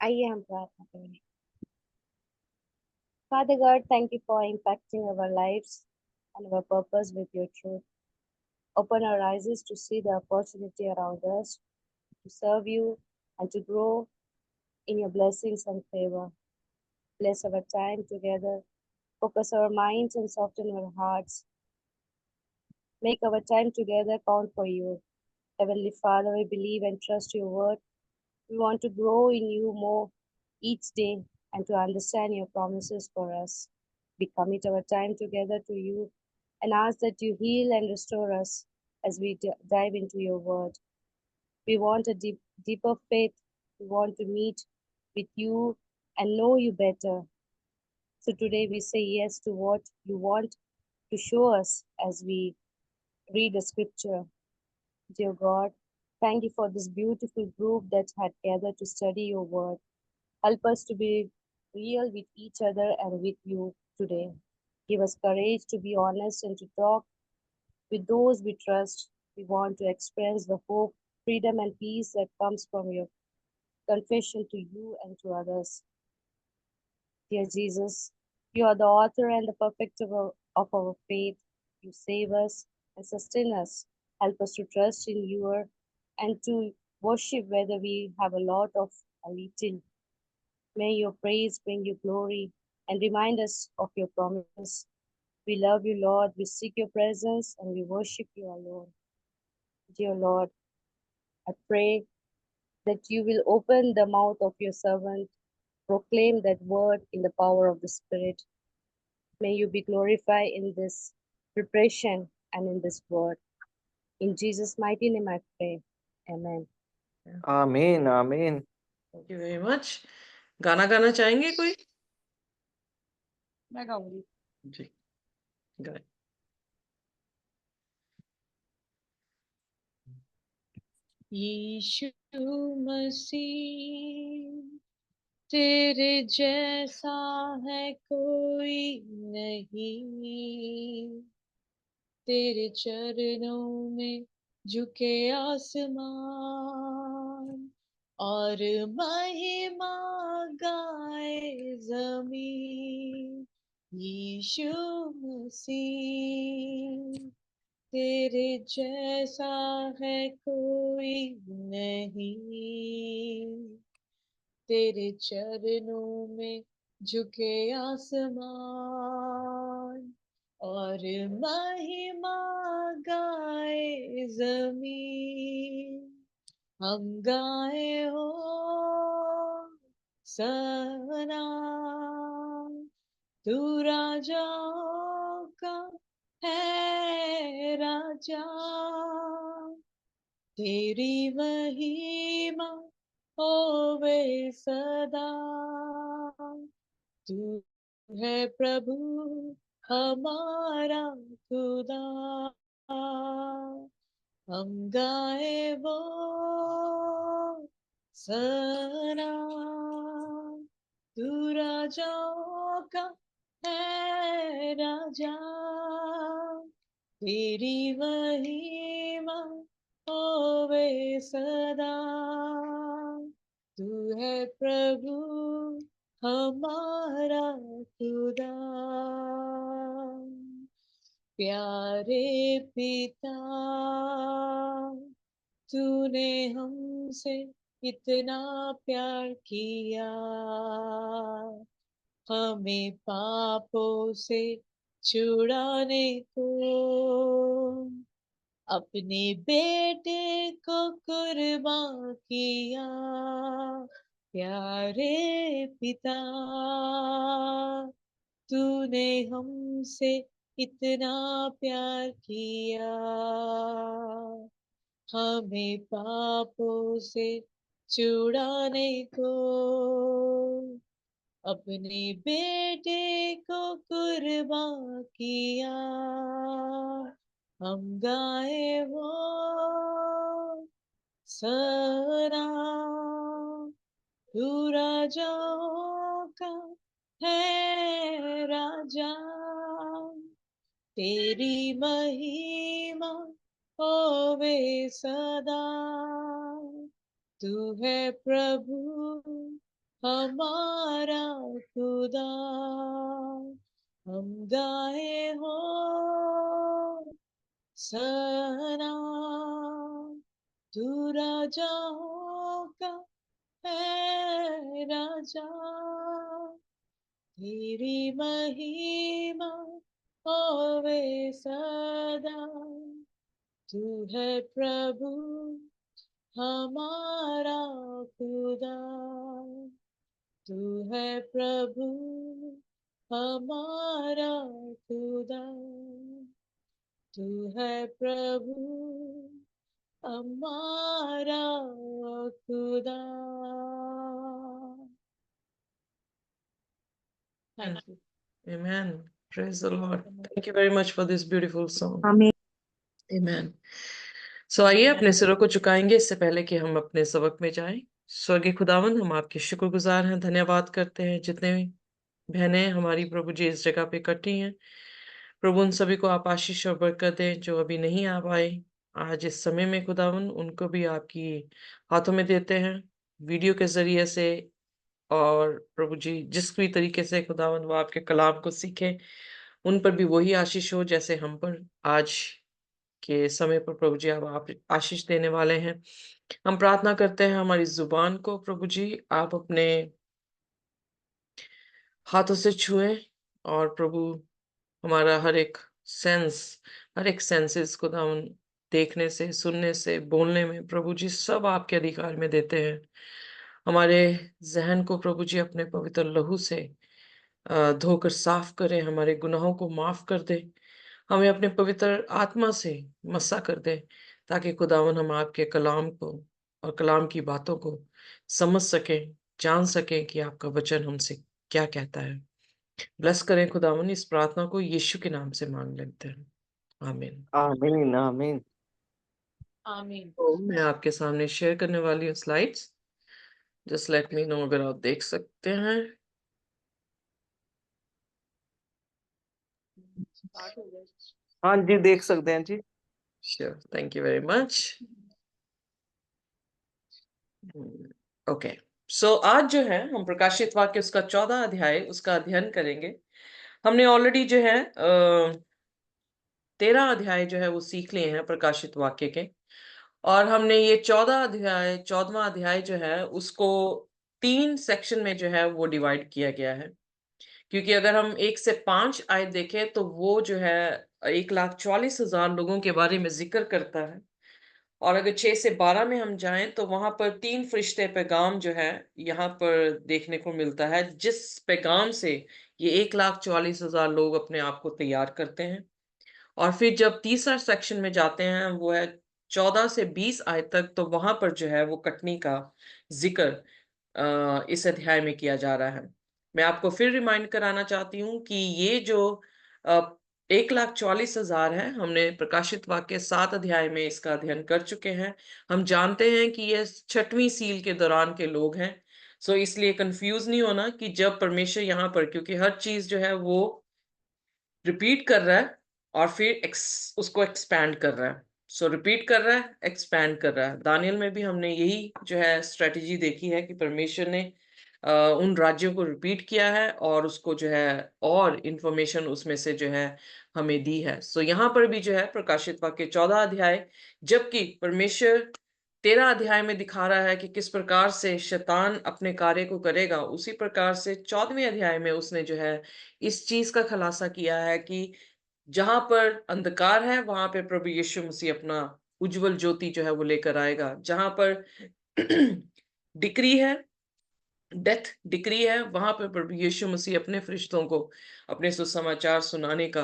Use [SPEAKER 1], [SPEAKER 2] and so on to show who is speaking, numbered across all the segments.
[SPEAKER 1] आइए हम प्रार्थना करें। Father God, thank you for impacting our lives and our purpose with your truth. Open our eyes to see the opportunity around us, to serve you, and to grow in your blessings and favor. Bless our time together, focus our minds and soften our hearts. Make our time together count for you. Heavenly Father, we believe and trust your word. We want to grow in you more each day and to understand your promises for us. We commit our time together to you and ask that you heal and restore us as we dive into your word. We want a deeper faith. We want to meet with you and know you better. So today we say yes to what you want to show us as we read the scripture. Dear God, thank you for this beautiful group that had gathered to study your word. Help us to be real with each other and with you today. Give us courage to be honest and to talk with those we trust. We want to experience the hope, freedom, and peace that comes from your confession to you and to others. Dear Jesus, you are the author and the perfecter of our faith. You save us and sustain us. Help us to trust in you and to worship whether we have a lot of a little. May your praise bring you glory and remind us of your promises. We love you, Lord. We seek your presence and we worship you alone. Dear Lord, I pray that you will open the mouth of your servant, proclaim that word in the power of the Spirit. May you be glorified in this preparation and in this word. In Jesus' mighty name I pray. Amen.
[SPEAKER 2] आमीन आमीन।
[SPEAKER 3] Thank you very much. गाना गाना चाहेंगे कोई?
[SPEAKER 1] मैं गाऊंगी
[SPEAKER 3] जी, गाए। यीशु मसीह तेरे जैसा है कोई नहीं, तेरे चरणों में झुके आसमान और महिमा गाए जमीन। यीशु मसीह तेरे जैसा है कोई नहीं, तेरे चरणों में झुके आसमान और महिमा गाए जमीन। हम गाए हो सना, तू राजाओं का है राजा, तेरी महिमा होवे सदा। तू है प्रभु हमारा खुदा, हम गाए वो सना। तू राजाओं का है राजा, तेरी महिमा होवे सदा। तू है प्रभु हमारा खुदा। प्यारे पिता, तूने हमसे इतना प्यार किया, हमें पापों से छुड़ाने को अपने बेटे को कुर्बान किया। प्यारे पिता, तूने हमसे इतना प्यार किया, हमें पापों से छुड़ाने को अपने बेटे को कुर्बान किया। हम गाए वो सना, तू राजाओं का है राजा, तेरी महिमा होवे सदा। तू है प्रभु हमारा खुदा, हम गाए हो सलाम, तू राजाओं का है राजा, तेरी महिमा होवे सदा, तू है प्रभु हमारा खुदा, तू है प्रभु हमारा खुदा, तू है प्रभु हमारा खुदा. Thank you. Amen. Praise the Lord. Thank you very much for this beautiful song.
[SPEAKER 1] Amen.
[SPEAKER 3] Amen. So आइए अपने सिरों को झुकाएंगे इससे पहले कि हम अपने सबक में जाएं. स्वर्गीय खुदावन, हम आपके शुक्रगुजार हैं, धन्यवाद करते हैं जितने बहनें हमारी प्रभु जी इस जगह पे इकट्ठी हैं. प्रभु उन सभी को आप आशीष और बरकत दें जो अभी नहीं आ पाए आज इस समय में. खुदावन उनको भी आपकी हाथों में देते हैं वीडियो के जरिए से, और प्रभु जी जिस भी तरीके से खुदावन वो आपके कलाम को सीखें, उन पर भी वही आशीष हो जैसे हम पर आज के समय पर प्रभु जी आप आशीष देने वाले हैं. हम प्रार्थना करते हैं हमारी जुबान को प्रभु जी आप अपने हाथों से छुएं, और प्रभु हमारा हर एक सेंसेस को हम देखने से, सुनने से, बोलने में प्रभु जी सब आपके अधिकार में देते हैं. हमारे जहन को प्रभु जी अपने पवित्र लहू से धोकर साफ करें, हमारे गुनाहों को माफ कर दे, हमें अपने पवित्र आत्मा से मसा कर दे, ताकि खुदावन हम आपके कलाम को और कलाम की बातों को समझ सकें, जान सकें कि आपका वचन हमसे क्या कहता है. ब्लेस करें खुदावन, इस प्रार्थना को यीशु के नाम से मांग लेते हैं. आमीन.
[SPEAKER 2] आमीन आमीन.
[SPEAKER 3] आमीन. तो मैं आपके सामने शेयर करने वाली हूँ slides. Just let me know अगर आप देख सकते हैं.
[SPEAKER 2] हाँ जी, देख सकते हैं जी.
[SPEAKER 3] Sure, thank you very much. Okay, so आज जो है हम प्रकाशित वाक्य उसका 14 अध्याय उसका अध्ययन करेंगे. हमने ऑलरेडी जो है 13 अध्याय जो है वो सीख लिए हैं प्रकाशित वाक्य के, और हमने ये 14वां अध्याय जो है उसको 3 सेक्शन में जो है वो डिवाइड किया गया है. क्योंकि अगर हम 1 से 5 आयत देखें तो वो जो है 1,44,000 लोगों के बारे में जिक्र करता है, और अगर 6 से 12 में हम जाएं तो वहां पर 3 फरिश्ते पैगाम जो है यहाँ पर देखने को मिलता है, जिस पैगाम से ये 1,44,000 लोग अपने आप को तैयार करते हैं. और फिर जब तीसरा सेक्शन में जाते हैं वो है 14 से 20 आयत तक, तो वहां पर जो है वो कटनी का जिक्र इस अध्याय में किया जा रहा है. मैं आपको फिर रिमाइंड कराना चाहती हूँ कि ये जो 1,44,000 है, हमने प्रकाशित वाक्य 7 अध्याय में इसका अध्ययन कर चुके हैं. हम जानते हैं कि ये 6वीं सील के दौरान के लोग हैं. सो इसलिए कंफ्यूज नहीं होना कि जब परमेश्वर यहाँ पर, क्योंकि हर चीज जो है वो रिपीट कर रहा है और फिर उसको एक्सपैंड कर रहा है. सो रिपीट कर रहा है, एक्सपैंड कर रहा है. दानियल में भी हमने यही जो है स्ट्रेटेजी देखी है कि परमेश्वर ने उन राज्यों को रिपीट किया है और उसको जो है और इंफॉर्मेशन उसमें से जो है हमें दी है. सो यहाँ पर भी जो है प्रकाशित वाक्य 14 अध्याय, जबकि परमेश्वर 13 अध्याय में दिखा रहा है कि किस प्रकार से शैतान अपने कार्य को करेगा, उसी प्रकार से 14वें अध्याय में उसने जो है इस चीज का खुलासा किया है कि जहां पर अंधकार है वहां पे प्रभु यीशु मसीह अपना उज्जवल ज्योति जो है वो लेकर आएगा. जहां पर डिक्री है, डेथ डिक्री है, वहां पर प्रभु यीशु मसीह अपने फरिश्तों को अपने सुसमाचार सुनाने का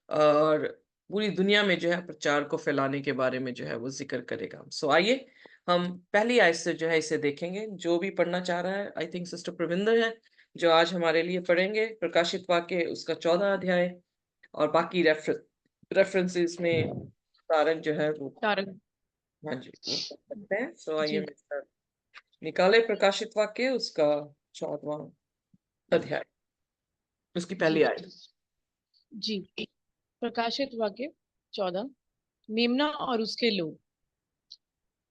[SPEAKER 3] और पूरी दुनिया में जो है प्रचार को फैलाने के बारे में जो है वो जिक्र करेगा. सो आइए हम पहली आयत से जो है इसे देखेंगे. जो भी पढ़ना चाह रहा है, आई थिंक सिस्टर प्रविंदर है जो आज हमारे लिए पढ़ेंगे प्रकाशित वाक्य उसका 14 अध्याय, और बाकी रेफरेंसेस में तारक जो है वो,
[SPEAKER 4] तारक
[SPEAKER 3] हाँ जी, वो कर सकते हैं. सो आइए
[SPEAKER 4] जी
[SPEAKER 3] मिस्टर निकाले प्रकाशित वाक्य उसका 14वां अध्याय उसकी पहली
[SPEAKER 4] जी
[SPEAKER 3] आयत.
[SPEAKER 4] जी प्रकाशित वाक्य 14. मेमना और उसके लोग.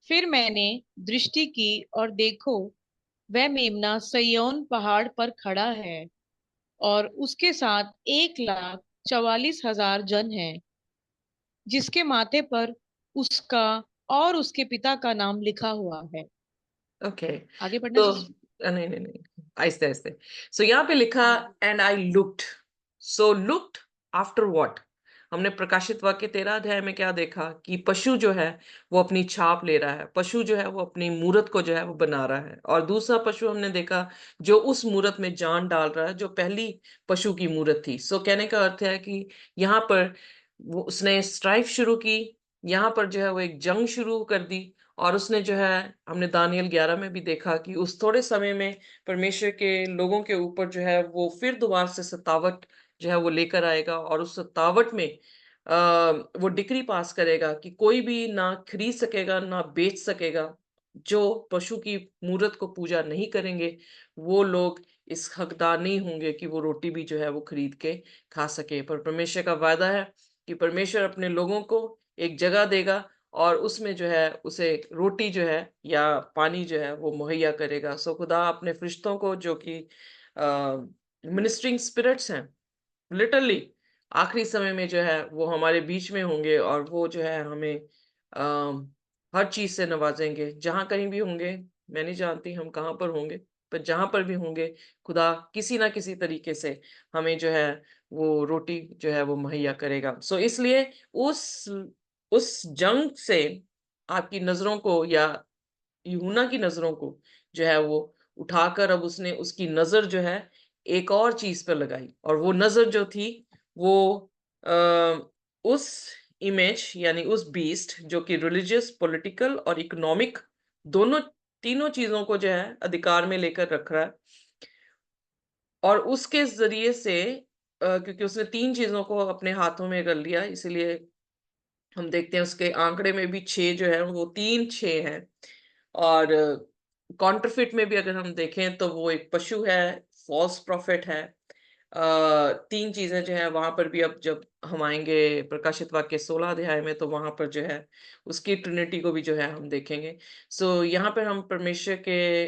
[SPEAKER 4] फिर मैंने दृष्टि की और देखो, वह मेमना सिय्योन पहाड़ पर खड़ा है और उसके साथ 1,44,000 जन हैं, जिसके माथे पर उसका और उसके पिता का नाम लिखा हुआ है।
[SPEAKER 3] ओके,
[SPEAKER 4] आगे पढ़ना
[SPEAKER 3] तो
[SPEAKER 4] सिस्टर।
[SPEAKER 3] नहीं नहीं नहीं, आहिस्ते आहिस्ते। सो यहाँ पे लिखा and I looked, so looked after what. हमने प्रकाशित वाक्य 13 अध्याय में क्या देखा कि पशु जो है वो अपनी छाप ले रहा है, पशु जो है वो अपनी मूरत को जो है वो बना रहा है, और दूसरा पशु हमने देखा जो उस मूरत में जान डाल रहा है जो पहली पशु की मूरत थी। सो कहने का अर्थ है कि यहाँ पर वो उसने स्ट्राइफ शुरू की, यहाँ पर जो है वो एक जंग शुरू कर दी, और उसने जो है, हमने दानियल 11 में भी देखा कि उस थोड़े समय में परमेश्वर के लोगों के ऊपर जो है वो फिर दोबारा से सतावट जो है वो लेकर आएगा, और उस सतावट में वो डिक्री पास करेगा कि कोई भी ना खरीद सकेगा ना बेच सकेगा। जो पशु की मूरत को पूजा नहीं करेंगे वो लोग इस हकदार नहीं होंगे कि वो रोटी भी जो है वो खरीद के खा सके। पर परमेश्वर का वादा है कि परमेश्वर अपने लोगों को एक जगह देगा और उसमें जो है उसे रोटी जो है या पानी जो है वो मुहैया करेगा। सो खुदा अपने फरिश्तों को जो कि मिनिस्ट्रिंग स्पिरिट्स हैं, लिटरली आखिरी समय में जो है वो हमारे बीच में होंगे, और वो जो है हमें हर चीज से नवाजेंगे। जहां कहीं भी होंगे, मैं नहीं जानती हम कहाँ पर होंगे, पर जहां पर भी होंगे खुदा किसी ना किसी तरीके से हमें जो है वो रोटी जो है वो मुहैया करेगा। सो इसलिए उस जंग से आपकी नजरों को, या यूहन्ना की नजरों को जो है वो उठाकर अब उसने उसकी नजर जो है एक और चीज पर लगाई, और वो नजर जो थी वो उस इमेज यानी उस बीस्ट जो कि रिलीजियस, पॉलिटिकल और इकोनॉमिक दोनों, तीनों चीजों को जो है अधिकार में लेकर रख रहा है। और उसके जरिए से क्योंकि उसने तीन चीजों को अपने हाथों में कर लिया, इसलिए हम देखते हैं उसके आंकड़े में भी 6 जो है वो 3 6 हैं। और कॉन्ट्रफिट में भी अगर हम देखें तो वो एक पशु है, फॉल्स प्रॉफिट है। तीन चीजें जो है वहां पर भी, अब जब हम आएंगे प्रकाशित वाक्य 16 अध्याय में तो वहां पर जो है उसकी ट्रिनिटी को भी जो है हम देखेंगे। सो यहाँ पर हम परमेश्वर के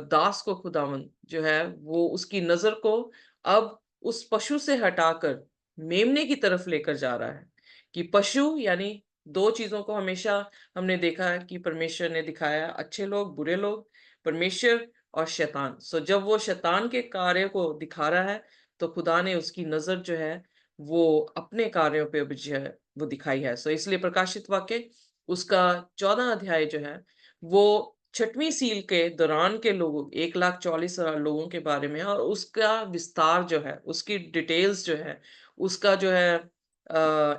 [SPEAKER 3] दास को, खुदावन जो है वो उसकी नजर को अब उस पशु से हटाकर मेमने की तरफ लेकर जा रहा है। कि पशु यानी दो चीजों को हमेशा हमने देखा है कि परमेश्वर ने दिखाया, अच्छे लोग बुरे लोग, परमेश्वर और शैतान। सो जब वो शैतान के कार्य को दिखा रहा है तो खुदा ने उसकी नजर जो है वो अपने कार्यों पे भी जो है वो दिखाई है। सो इसलिए प्रकाशित वाक्य उसका 14 अध्याय जो है वो छठवीं सील के दौरान के लोगों, 1,44,000 लोगों के बारे में है, और उसका विस्तार जो है, उसकी डिटेल्स जो है, उसका जो है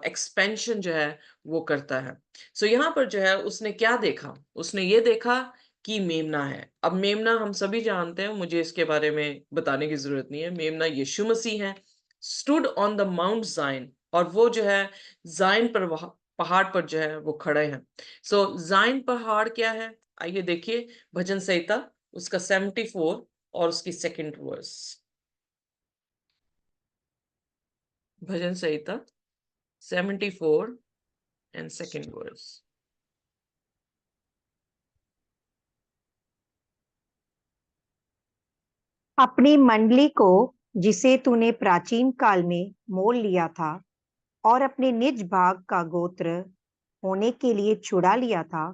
[SPEAKER 3] एक्सपेंशन जो है वो करता है। सो यहाँ पर जो है उसने क्या देखा, उसने ये देखा कि मेमना है। अब मेमना हम सभी जानते हैं, मुझे इसके बारे में बताने की जरूरत नहीं है। मेमना यीशु मसीह है। स्टूड ऑन द माउंट जाइन, और वो जो है जाइन पर पहाड़ पर जो है वो खड़े हैं। सो जाइन पहाड़ क्या है, आइए देखिए भजन संहिता उसका 74 और उसकी सेकंड वर्स। भजन संहिता 74 and second verse.
[SPEAKER 5] अपनी मंडली को जिसे तूने प्राचीन काल में मोल लिया था और अपने निज भाग का गोत्र होने के लिए छुड़ा लिया था,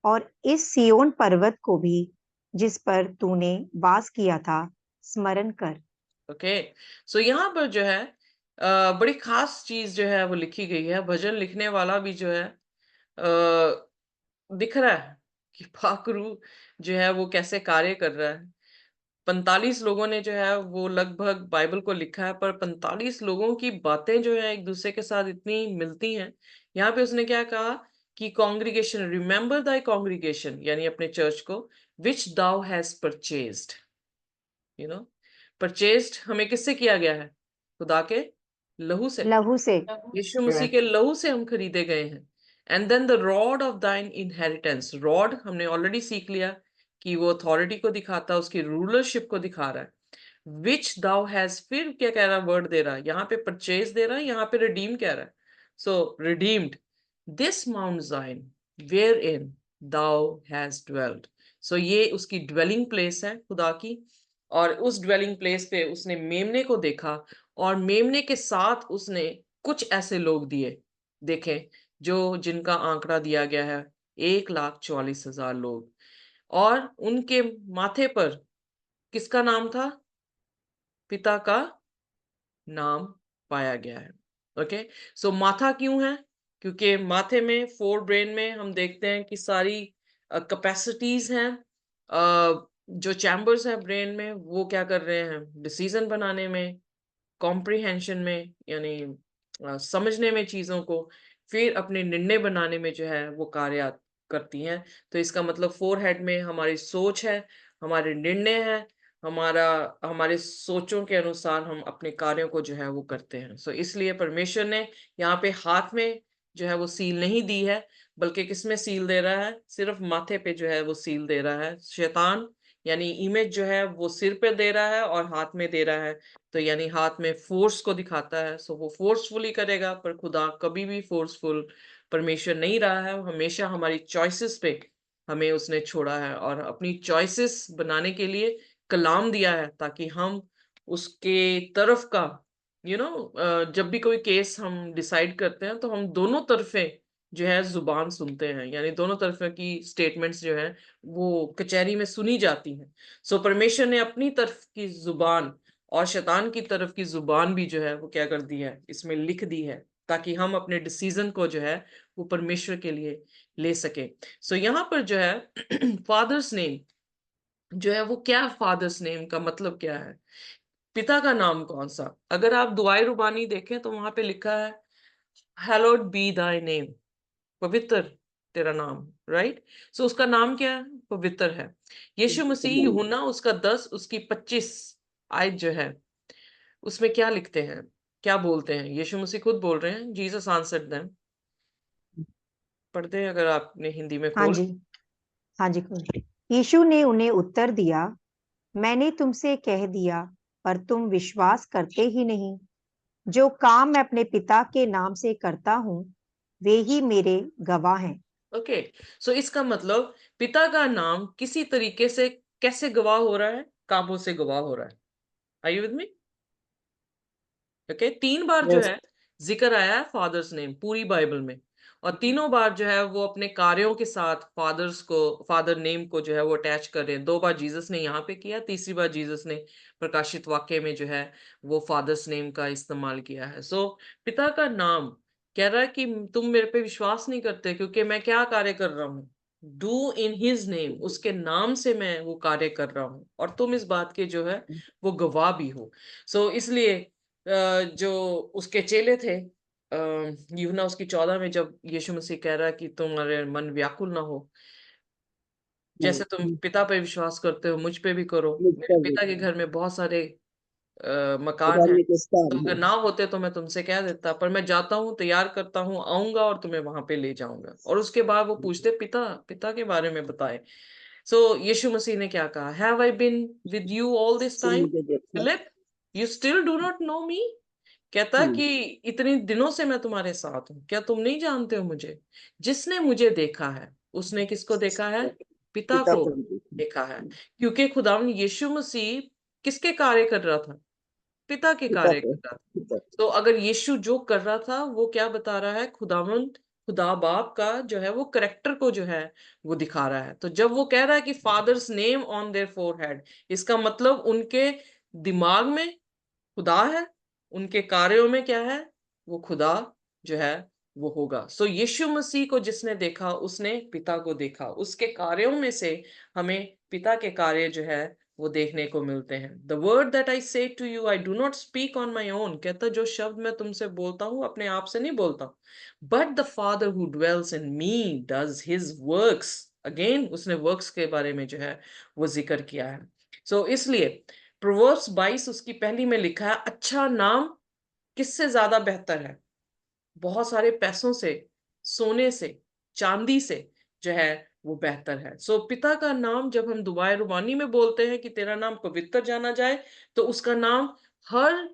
[SPEAKER 5] और इस सिय्योन पर्वत को भी जिस पर तूने वास किया था स्मरण कर।
[SPEAKER 3] ओके, सो यहाँ पर जो है बड़ी खास चीज जो है वो लिखी गई है। भजन लिखने वाला भी जो है दिख रहा है कि पाखरू जो है वो कैसे कार्य कर रहा है। 45 लोगों ने जो है वो लगभग बाइबल को लिखा है, पर 45 लोगों की बातें जो है एक दूसरे के साथ इतनी मिलती हैं। यहाँ पे उसने क्या कहा कि कॉन्ग्रीगेशन, रिमेंबर दाई कॉन्ग्रीगेशन, यानी अपने चर्च को, which thou has purchased, you know, purchased हमें किससे किया गया है? खुदा के लहू से,
[SPEAKER 5] लहू से।
[SPEAKER 3] यीशु मसीह के लहू से हम खरीदे गए हैं। And then the rod of thine inheritance, rod हमने ऑलरेडी सीख लिया कि वो अथॉरिटी को दिखाता है, उसकी रूलरशिप को दिखा रहा है। विच दाउ हैज, फिर क्या कह रहा है, वर्ड दे रहा है यहाँ पे, परचेज दे रहा है, यहाँ पे रिडीम कह रहा है। So redeemed this mount Zion wherein thou has dwelled, so ये उसकी ड्वेलिंग प्लेस है खुदा की, और उस ड्वेलिंग प्लेस पे उसने मेमने को देखा, और मेमने के साथ उसने कुछ ऐसे लोग दिए, देखें, जो जिनका आंकड़ा दिया गया है 1,44,000 लोग, और उनके माथे पर किसका नाम था? पिता का नाम पाया गया है। ओके, सो माथा क्यों है? क्योंकि माथे में, फोर ब्रेन में हम देखते हैं कि सारी कैपेसिटीज हैं, जो चैम्बर्स हैं ब्रेन में, वो क्या कर रहे हैं? डिसीजन बनाने में, कॉम्प्रिहेंशन में, यानी समझने में चीजों को, फिर अपने निर्णय बनाने में जो है वो कार्य करती हैं। तो इसका मतलब फोरहेड में हमारी सोच है, हमारे निर्णय है, हमारा हमारे सोचों के अनुसार हम अपने कार्यों को जो है वो करते हैं। सो इसलिए परमेश्वर ने यहाँ पे हाथ में जो है वो सील नहीं दी है, बल्कि किसमें सील दे रहा है? सिर्फ माथे पे जो है वो सील दे रहा है। शैतान यानी इमेज जो है वो सिर पे दे रहा है और हाथ में दे रहा है, तो यानी हाथ में फोर्स को दिखाता है। सो वो फोर्सफुली करेगा, पर खुदा कभी भी फोर्सफुल परमेश्वर नहीं रहा है। हमेशा हमारी चॉइसेस पे हमें उसने छोड़ा है, और अपनी चॉइसेस बनाने के लिए कलाम दिया है, ताकि हम उसके तरफ का जब भी कोई केस हम डिसाइड करते हैं, तो हम दोनों तरफे जो है जुबान सुनते हैं, यानी दोनों तरफे की स्टेटमेंट्स जो है वो कचहरी में सुनी जाती हैं। सो परमेश्वर ने अपनी तरफ की जुबान और शैतान की तरफ की जुबान भी जो है वो क्या कर दी है? इसमें लिख दी है, ताकि हम अपने डिसीजन को जो है वो परमेश्वर के लिए ले सके। सो यहाँ पर जो है फादर्स नेम जो है वो क्या, फादर्स नेम का मतलब क्या है? पिता का नाम कौन सा? अगर आप दुआए रुबानी देखें तो वहां पे लिखा है हैलोड बी दाई नेम, पवित्र तेरा नाम, राइट? सो उसका नाम क्या है? पवित्र है। यीशु मसीह यूहन्ना उसका 10 उसकी 25 आयत जो है उसमें क्या लिखते हैं, क्या बोलते हैं? यीशु मसीह खुद बोल रहे हैं, जीसस आंसर्ड देम। पढ़ते हैं अगर आपने हिंदी में
[SPEAKER 5] हाँ
[SPEAKER 3] खोल।
[SPEAKER 5] जी, हाँ जी, कोई। यीशु ने उन्हें उत्तर दिया, मैंने तुमसे कह दिया, पर तुम विश्वास करते ही नहीं। जो काम मैं अपने पिता के नाम से करता हूँ, वे ही मेरे गवाह हैं।
[SPEAKER 3] ओके, सो इसका मतलब पिता का नाम किसी तरीके से कैसे गवाह हो रहा है? कामों से गवाह हो रहा है। Are you with me? Okay, 3 बार जो
[SPEAKER 2] यस।
[SPEAKER 3] है जिक्र आया है फादर्स नेम पूरी बाइबल में, और तीनों बार जो है वो अपने कार्यों के साथ फादर नेम को जो है वो अटैच कर रहे हैं। 2 बार जीसस ने यहाँ पे किया, तीसरी बार जीसस ने प्रकाशित वाक्य में जो है वो फादर्स नेम का इस्तेमाल किया है। सो पिता का नाम कह रहा है कि तुम मेरे पे विश्वास नहीं करते, क्योंकि मैं क्या कार्य कर रहा हूँ? डू इन हिज नेम, उसके नाम से मैं वो कार्य कर रहा हूँ, और तुम इस बात के जो है वो गवाह भी हो। सो इसलिए जो उसके चेले थे, यूहन्ना उसकी 14 में जब यीशु मसीह कह रहा है कि तुम्हारे मन व्याकुल ना हो, जैसे तुम पिता पे विश्वास करते हो मुझ पे भी करो। मेरे पिता के घर में बहुत सारे मकान हैं, तो अगर ना होते तो मैं तुमसे कह देता, पर मैं जाता हूँ, तैयार करता हूँ, आऊंगा और तुम्हें वहां पे ले जाऊंगा। और उसके बाद वो पूछते, पिता पिता के बारे में बताए। सो यीशु मसीह ने क्या कहा? Have I been with you all this time Philip, you still do not know me? कहता कि इतने दिनों से मैं तुम्हारे साथ हूं, क्या तुम नहीं जानते हो मुझे? जिसने मुझे देखा है उसने किसको देखा है? पिता को देखा है। क्योंकि खुदावन यीशु मसीह किसके कार्य कर रहा था? पिता के कार्य कर रहा था। तो अगर यीशु जो कर रहा था वो क्या बता रहा है? खुदा बाप का जो है वो करेक्टर को जो है वो दिखा रहा है। तो जब वो कह रहा है कि father's name on their forehead, इसका मतलब उनके दिमाग में खुदा है, उनके कार्यों में क्या है? वो खुदा जो है वो होगा। सो यीशु मसीह को जिसने देखा उसने पिता को देखा। उसके कार्यों में से हमें पिता के कार्य जो है वो देखने को मिलते हैं। The word that I say to you I do not speak on my own, कहता जो शब्द मैं तुमसे बोलता हूँ अपने आप से नहीं बोलता, but the father who dwells in me does his works. Again उसने वर्क्स के बारे में जो है वो जिक्र किया है। सो इसलिए प्रोवर्ब्स 22 उसकी पहली में लिखा है, अच्छा नाम किससे ज्यादा बेहतर है? बहुत सारे पैसों से, सोने से, चांदी से जो है वो बेहतर है। सो पिता का नाम जब हम दुआए रुबानी में बोलते हैं कि तेरा नाम पवित्र जाना जाए, तो उसका नाम हर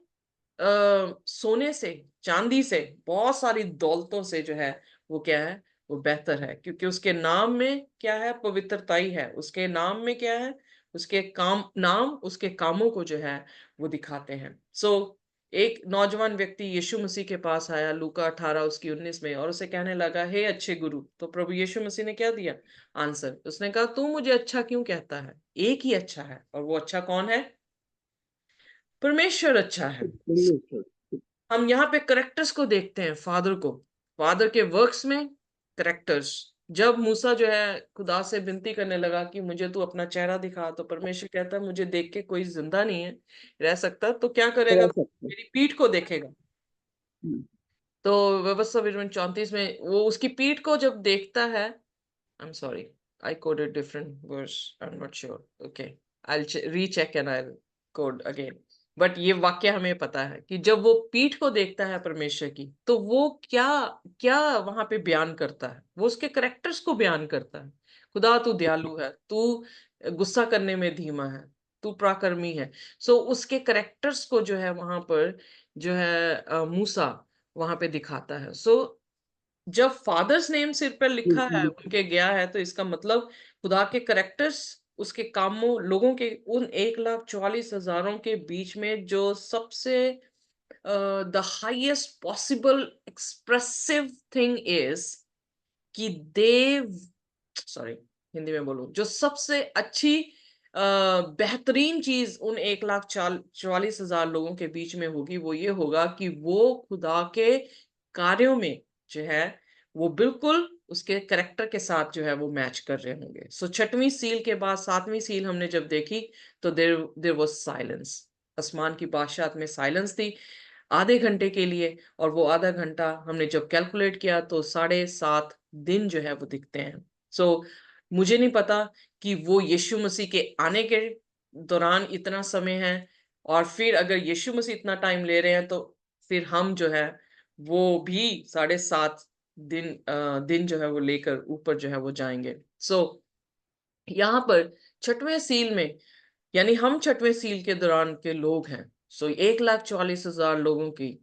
[SPEAKER 3] सोने से, चांदी से, बहुत सारी दौलतों से जो है वो क्या है वो बेहतर है, क्योंकि उसके नाम में क्या है, पवित्रता ही है। उसके नाम में क्या है, उसके नाम उसके कामों को जो है वो दिखाते हैं। एक नौजवान व्यक्ति यीशु मसीह के पास आया, लूका 18 उसकी 19 में, और उसे कहने लगा, हे अच्छे गुरु। तो प्रभु यीशु मसीह ने क्या दिया आंसर? उसने कहा, तू मुझे अच्छा क्यों कहता है? एक ही अच्छा है, और वो अच्छा कौन है? परमेश्वर अच्छा है। हम यहाँ पे करेक्टर्स को देखते हैं, फादर के वर्क्स में करेक्टर्स। जब मूसा जो है खुदा से विनती करने लगा कि मुझे तू अपना चेहरा दिखा, तो परमेश्वर कहता है, मुझे देख के कोई जिंदा नहीं है रह सकता, तो क्या करेगा? मेरी पीठ को देखेगा। तो व्यवस्था विवरण 34 में वो उसकी पीठ को जब देखता है, I am sorry, I coded different verse, I am not sure, okay, I will recheck and I will code again. But ये वाक्य हमें पता है कि जब वो पीठ को देखता है परमेश्वर की, तो वो क्या क्या वहां पे बयान करता है? वो उसके करेक्टर्स को बयान करता है। खुदा तू दयालु है, तू गुस्सा करने में धीमा है, तू पराक्रमी है। उसके करेक्टर्स को जो है वहां पर जो है मूसा वहां पे दिखाता है। जब फादर्स नेम सिर पर लिखा है उनके गया है, तो इसका मतलब खुदा के करेक्टर्स, उसके कामों, लोगों के उन 1,44,000 के बीच में जो सबसे the highest possible expressive thing is कि देव, सॉरी हिंदी में बोलूं, जो सबसे अच्छी बेहतरीन चीज उन 1,44,000 लोगों के बीच में होगी, वो ये होगा कि वो खुदा के कार्यों में जो है वो बिल्कुल उसके करेक्टर के साथ जो है वो मैच कर रहे होंगे। छठवीं सील के बाद सातवीं सील हमने जब देखी, तो देर वाज साइलेंस। आसमान की बादशाहत में साइलेंस थी आधे घंटे के लिए, और वो आधा घंटा हमने जब कैलकुलेट किया तो 7.5 दिन जो है वो दिखते हैं। मुझे नहीं पता कि वो यीशु मसीह के आने के दौरान इतना समय है, और फिर अगर यीशु मसीह इतना टाइम ले रहे हैं, तो फिर हम जो है वो भी 7.5 दिन जो है वो लेकर ऊपर जो है वो जाएंगे। यहाँ पर छठवें सील में, यानी हम छठवें सील के दौरान के लोग हैं। 1,44,000 लोगों की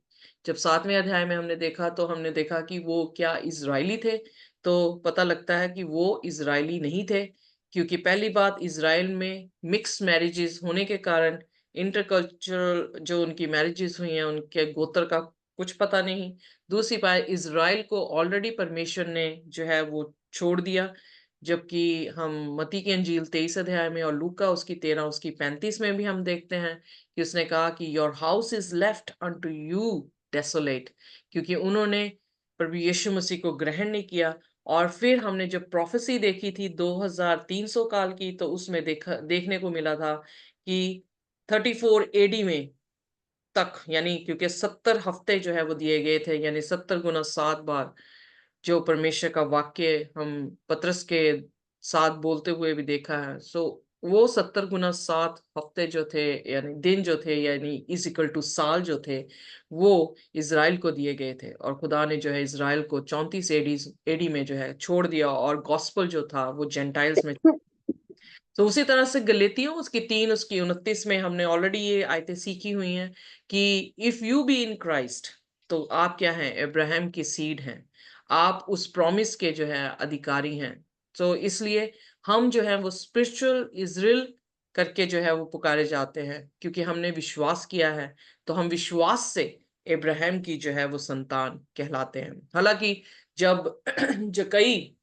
[SPEAKER 3] जब 7वें अध्याय में हमने देखा, तो हमने देखा कि वो क्या इजरायली थे? तो पता लगता है कि वो इजरायली नहीं थे, क्योंकि पहली बात, इजराइल में मिक्स मैरिजेस होने के कारण इंटरकल्चरल जो उनकी मैरिजेस हुई हैं, उनके गोत्र का कुछ पता नहीं। दूसरी बात, इजराइल को ऑलरेडी परमेश्वर ने जो है वो छोड़ दिया, जबकि हम मत्ती की अंजील 23 अध्याय में और लूका उसकी 13 उसकी 35 में भी हम देखते हैं कि उसने कहा कि your house is left unto you desolate, क्योंकि उन्होंने प्रभु यीशु मसीह को ग्रहण नहीं किया। और फिर हमने जब प्रोफेसी देखी थी 2300 काल की, तो उसमें देखने को मिला था कि 34 एडी में तक, यानी क्योंकि 70 हफ्ते जो है वो दिए गए थे, यानी 70 गुना 7 बार जो परमेश्वर का वाक्य हम पतरस के साथ बोलते हुए भी देखा है। वो 70 गुना 7 हफ्ते जो थे, यानी दिन जो थे, यानी इज इक्वल टू साल जो थे, वो इज़राइल को दिए गए थे। और खुदा ने जो है इज़राइल को 34 एडी में जो है छोड़ दिया, और गॉस्पल जो था वो जेंटाइल्स में। तो उसी तरह से गलेतियों उसकी 3 उसकी 29 में हमने ऑलरेडी ये आयतें सीखी हुई हैं कि if you be in Christ, तो आप क्या हैं? अब्राहम की सीड हैं, आप उस प्रॉमिस के जो है अधिकारी हैं। तो इसलिए हम जो है वो स्पिरिचुअल इजराइल करके जो है वो पुकारे जाते हैं, क्योंकि हमने विश्वास किया है। तो हम विश्वास से अब्राहम की जो है वो संतान कहलाते हैं। हालांकि जब जकई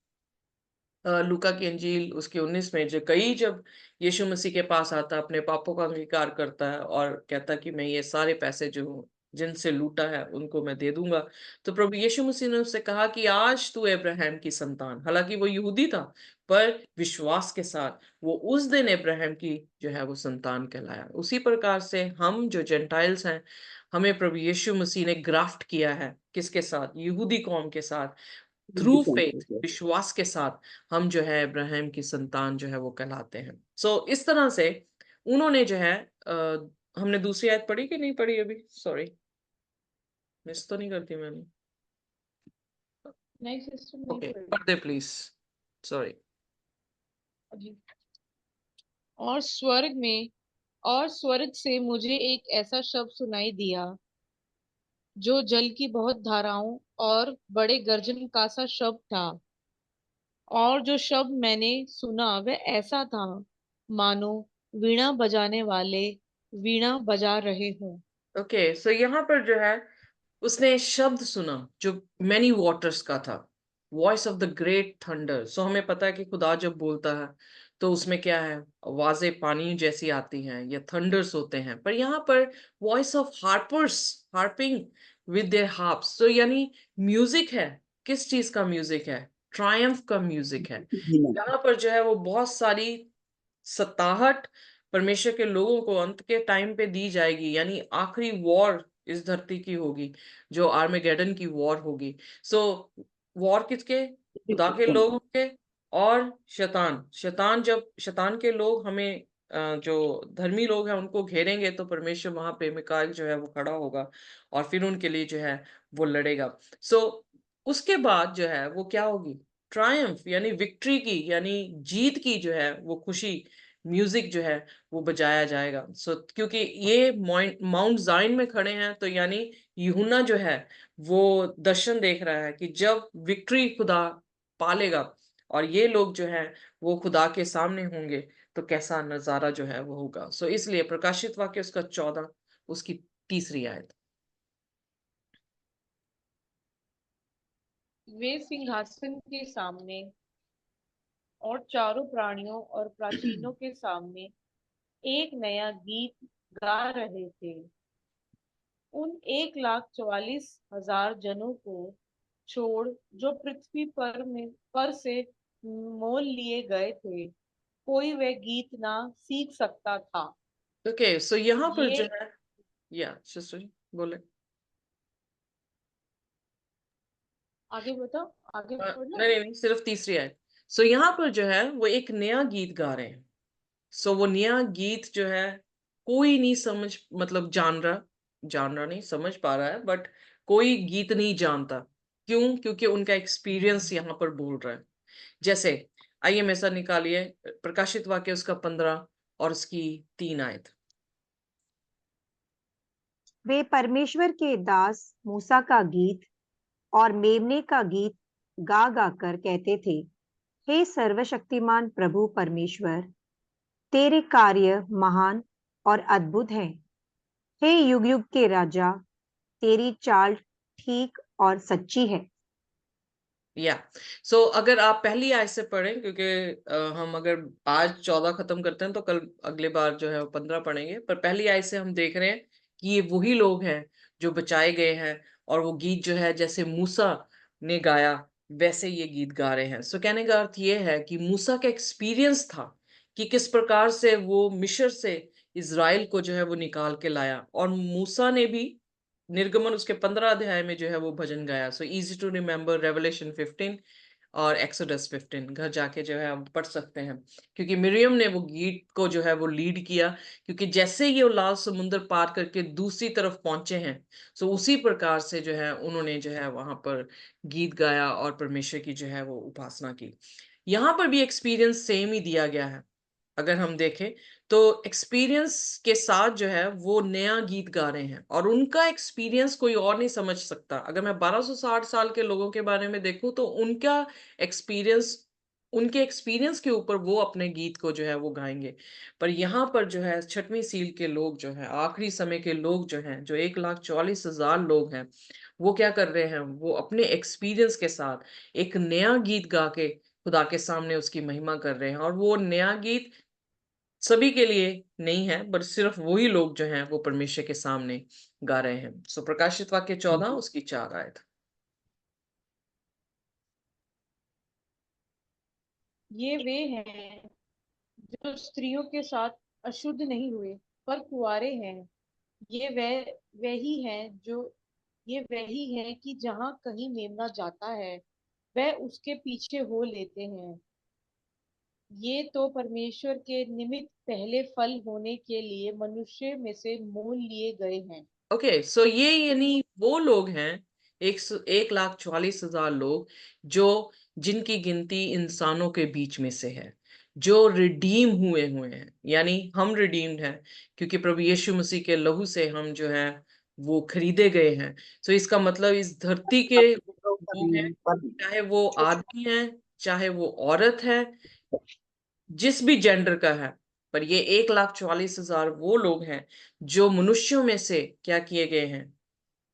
[SPEAKER 3] लूका की अंजील उसके 19 में जब यीशु मसीह के पास आता, अपने पापों का अंगीकार करता है और कहता कि मैं ये सारे पैसे जो जिनसे लूटा है उनको मैं दे दूंगा, तो प्रभु यीशु मसीह ने उससे कहा कि आज तू अब्राहम की संतान, हालांकि वो यहूदी था, पर विश्वास के साथ वो उस दिन अब्राहम की जो है वो संतान कहलाया। उसी प्रकार से हम जो जेंटाइल्स हैं, हमें प्रभु यीशु मसीह ने ग्राफ्ट किया है किसके साथ? यहूदी कौम के साथ। थ्रू फेथ, विश्वास के साथ हम जो है अब्राहम की संतान जो है वो कहलाते हैं। इस तरह से उन्होंने जो है हमने दूसरी आयत पढ़ी कि नहीं पढ़ी अभी? सॉरी, मिस तो नहीं करती मैंने?
[SPEAKER 4] नहीं सिस्टर, नहीं
[SPEAKER 3] ओके,
[SPEAKER 4] पढ़ी।
[SPEAKER 3] पढ़ दे प्लीज, सॉरी।
[SPEAKER 4] जी। और स्वर्ग से मुझे एक ऐसा शब्द सुनाई दिया, जो जल की बहुत धाराओं और बड़े गर्जन का सा शब्द था, और जो शब्द मैंने सुना वह ऐसा था मानो वीणा बजाने वाले वीणा बजा रहे हों।
[SPEAKER 3] ओके, सो यहाँ पर जो है उसने शब्द सुना जो मैनी वाटर्स का था, voice of the great thunder. So हमें पता है कि खुदा जब बोलता है तो उसमें क्या है, आवाजें पानी जैसी आती हैं या थंडर्स होते हैं, पर यहाँ पर voice of Harper's harping with their harps. तो यानी म्यूजिक है, किस चीज का म्यूजिक है, ट्रायम्फ का म्यूजिक है। यहाँ पर जो है वो बहुत सारी सताहट परमेश्वर के लोगों को अंत के टाइम पे दी जाएगी, यानी आखिरी वॉर इस धरती की होगी, जो आर्मेगेडन की वॉर होगी। सो वॉर किसके, खुदा के लोगों के और शैतान। जब शैतान के लोग हमें जो धर्मी लोग हैं उनको घेरेंगे तो परमेश्वर वहां पे मिकाएल जो है वो खड़ा होगा और फिर उनके लिए जो है वो लड़ेगा। सो उसके बाद जो है वो क्या होगी, ट्रायम्फ यानी विक्ट्री की, यानी जीत की जो है वो खुशी, म्यूजिक जो है वो बजाया जाएगा। सो क्योंकि ये माउंट जाइन में खड़े हैं तो यानी यूहन्ना जो है वो दर्शन देख रहा है कि जब विक्ट्री खुदा पालेगा और ये लोग जो है वो खुदा के सामने होंगे तो कैसा नजारा जो है वो होगा। सो इसलिए प्रकाशित वाक्य उसका 14 उसकी 3 आयत।
[SPEAKER 4] वे सिंहासन के सामने और चारों प्राणियों और प्राचीनों के सामने एक नया गीत गा रहे थे। उन 1,44,000 जनों को छोड़ जो पृथ्वी पर से मोल लिए गए थे, कोई वह गीत ना सीख सकता था।
[SPEAKER 3] ओके, सो यहाँ पर जो
[SPEAKER 4] ये
[SPEAKER 3] है, या सिस्टर जी बोले।
[SPEAKER 4] आगे बताओ, आगे पढ़ना।
[SPEAKER 3] नहीं नहीं नहीं, सिर्फ 3 आयत। सो यहाँ पर जो है वो एक नया गीत गा रहे हैं। सो वो नया गीत जो है कोई नहीं समझ, मतलब जान रहा नहीं समझ पा रहा है, बट कोई गीत नहीं जानता। क्यों? क्योंकि उनका एक्सपीरियंस यहाँ पर बोल रहा है। जैसे आइए में से निकालिए प्रकाशित वाक्य उसका 15 और उसकी 3 आयत।
[SPEAKER 5] वे परमेश्वर के दास मूसा का गीत और मेमने का गीत गा गा कर कहते थे, हे सर्वशक्तिमान प्रभु परमेश्वर, तेरे कार्य महान और अद्भुत हैं। हे युग युग के राजा, तेरी चाल ठीक और सच्ची है।
[SPEAKER 3] या सो अगर आप पहली आयत से पढ़ें, क्योंकि हम अगर आज 14 खत्म करते हैं तो कल अगले बार जो है वो 15 पढ़ेंगे, पर पहली आयत से हम देख रहे हैं कि ये वही लोग हैं जो बचाए गए हैं और वो गीत जो है जैसे मूसा ने गाया वैसे ये गीत गा रहे हैं। सो कहने का अर्थ ये है कि मूसा का एक्सपीरियंस था कि किस प्रकार से वो मिस्र से इज़राइल को जो है वो निकाल के लाया, और मूसा ने भी निर्गमन उसके 15 अध्याय में जो है वो भजन गाया। So easy to remember Revelation 15 और एक्सोडस 15 घर जाके जो है हम पढ़ सकते हैं, क्योंकि मिरियम ने वो गीत को जो है वो लीड किया। क्योंकि जैसे ये लाल समुद्र पार करके दूसरी तरफ पहुंचे हैं, सो उसी प्रकार से जो है उन्होंने जो है वहां पर गीत गाया और परमेश्वर की जो है वो उपासना की। यहाँ पर भी एक्सपीरियंस सेम ही दिया गया है। अगर हम देखें तो एक्सपीरियंस के साथ जो है वो नया गीत गा रहे हैं और उनका एक्सपीरियंस कोई और नहीं समझ सकता। अगर मैं 1260 साल के लोगों के बारे में देखूं तो एक्सपीरियंस उनके एक्सपीरियंस के ऊपर वो अपने गीत को जो है वो गाएंगे। पर यहाँ पर जो है 6वीं सील के लोग जो है, आखिरी समय के लोग जो हैं, जो 1,44,000 लोग हैं, वो क्या कर रहे हैं, वो अपने एक्सपीरियंस के साथ एक नया गीत गा के खुदा के सामने उसकी महिमा कर रहे हैं। और वो नया गीत सभी के लिए नहीं है, बट सिर्फ वही लोग जो हैं वो परमेश्वर के सामने गा रहे हैं। सो प्रकाशित वाक्य 14 उसकी 4 आयत।
[SPEAKER 4] ये वे हैं जो स्त्रियों के साथ अशुद्ध नहीं हुए पर कुंवारे हैं। ये वह वही है जो ये वही है कि जहाँ कहीं मेमना जाता है वह उसके पीछे हो लेते हैं। ये तो परमेश्वर के निमित्त पहले फल होने के लिए मनुष्य में से मोल लिए गए हैं।
[SPEAKER 3] ओके, सो ये यानी वो लोग हैं 1,44,000 लोग जो जिनकी गिनती इंसानों के बीच में से है, जो रिडीम हुए हैं, यानी हम रिडीम्ड हैं क्योंकि प्रभु यीशु मसीह के लहू से हम जो है वो खरीदे गए हैं। सो इसका मतलब इस धरती के लोग हैं, चाहे वो आदमी हैं चाहे वो औरत है, जिस भी जेंडर का है, पर ये 1,44,000 वो लोग हैं जो मनुष्यों में से क्या किए गए हैं,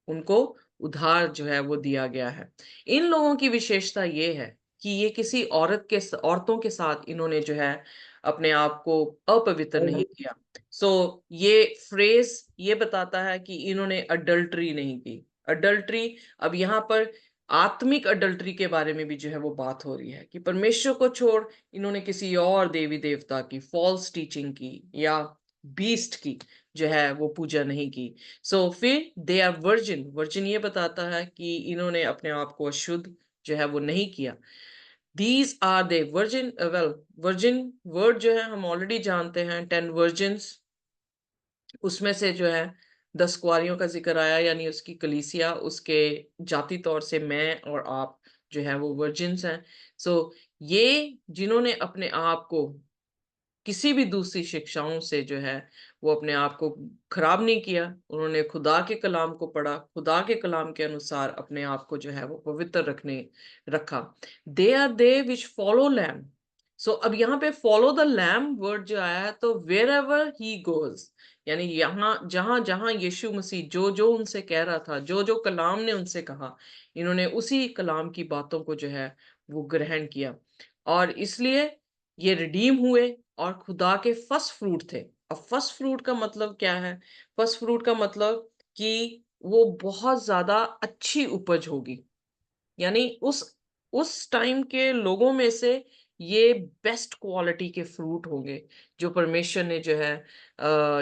[SPEAKER 3] उनको उधार जो है वो दिया गया है। इन लोगों की विशेषता ये है कि ये किसी औरतों के साथ इन्होंने जो है अपने आप को अपवित्र नहीं किया। ये फ्रेज ये बताता है कि इन्होंने अडल्ट्री नहीं की। अडल्ट्री, अब यहाँ पर आत्मिक अडल्ट्री के बारे में भी जो है वो बात हो रही है कि परमेश्वर को छोड़ इन्होंने किसी और देवी देवता की फॉल्स टीचिंग की या बीस्ट की जो है वो पूजा नहीं की। फिर दे आर वर्जिन। वर्जिन ये बताता है कि इन्होंने अपने आप को अशुद्ध जो है वो नहीं किया। These are they virgin. Well, virgin word जो है हम ऑलरेडी जानते हैं, 10 वर्जिन्स, उसमें से जो है 10 कुंवारियों का जिक्र आया, यानी उसकी कलीसिया, उसके जाति तौर से मैं और आप जो है वो वर्जिन्स हैं। ये जिन्होंने अपने आप को किसी भी दूसरी शिक्षाओं से जो है वो अपने आप को खराब नहीं किया, उन्होंने खुदा के कलाम को पढ़ा, खुदा के कलाम के अनुसार अपने आप को जो है वो पवित्र रखा। They are they which follow lamb. अब यहाँ पे फॉलो द लैम वर्ड जो आया है, तो वेर एवर ही गोज, यानी यहाँ जहां जहां यीशु मसीह जो जो उनसे कह रहा था, जो जो कलाम ने उनसे कहा, इन्होंने उसी कलाम की बातों को जो है वो ग्रहण किया, और इसलिए ये रिडीम हुए और खुदा के फर्स्ट फ्रूट थे। अब फर्स्ट फ्रूट का मतलब क्या है? फर्स्ट फ्रूट का मतलब कि वो बहुत ज्यादा अच्छी उपज होगी, यानी उस टाइम के लोगों में से ये बेस्ट क्वालिटी के फ्रूट होंगे जो परमेश्वर ने जो है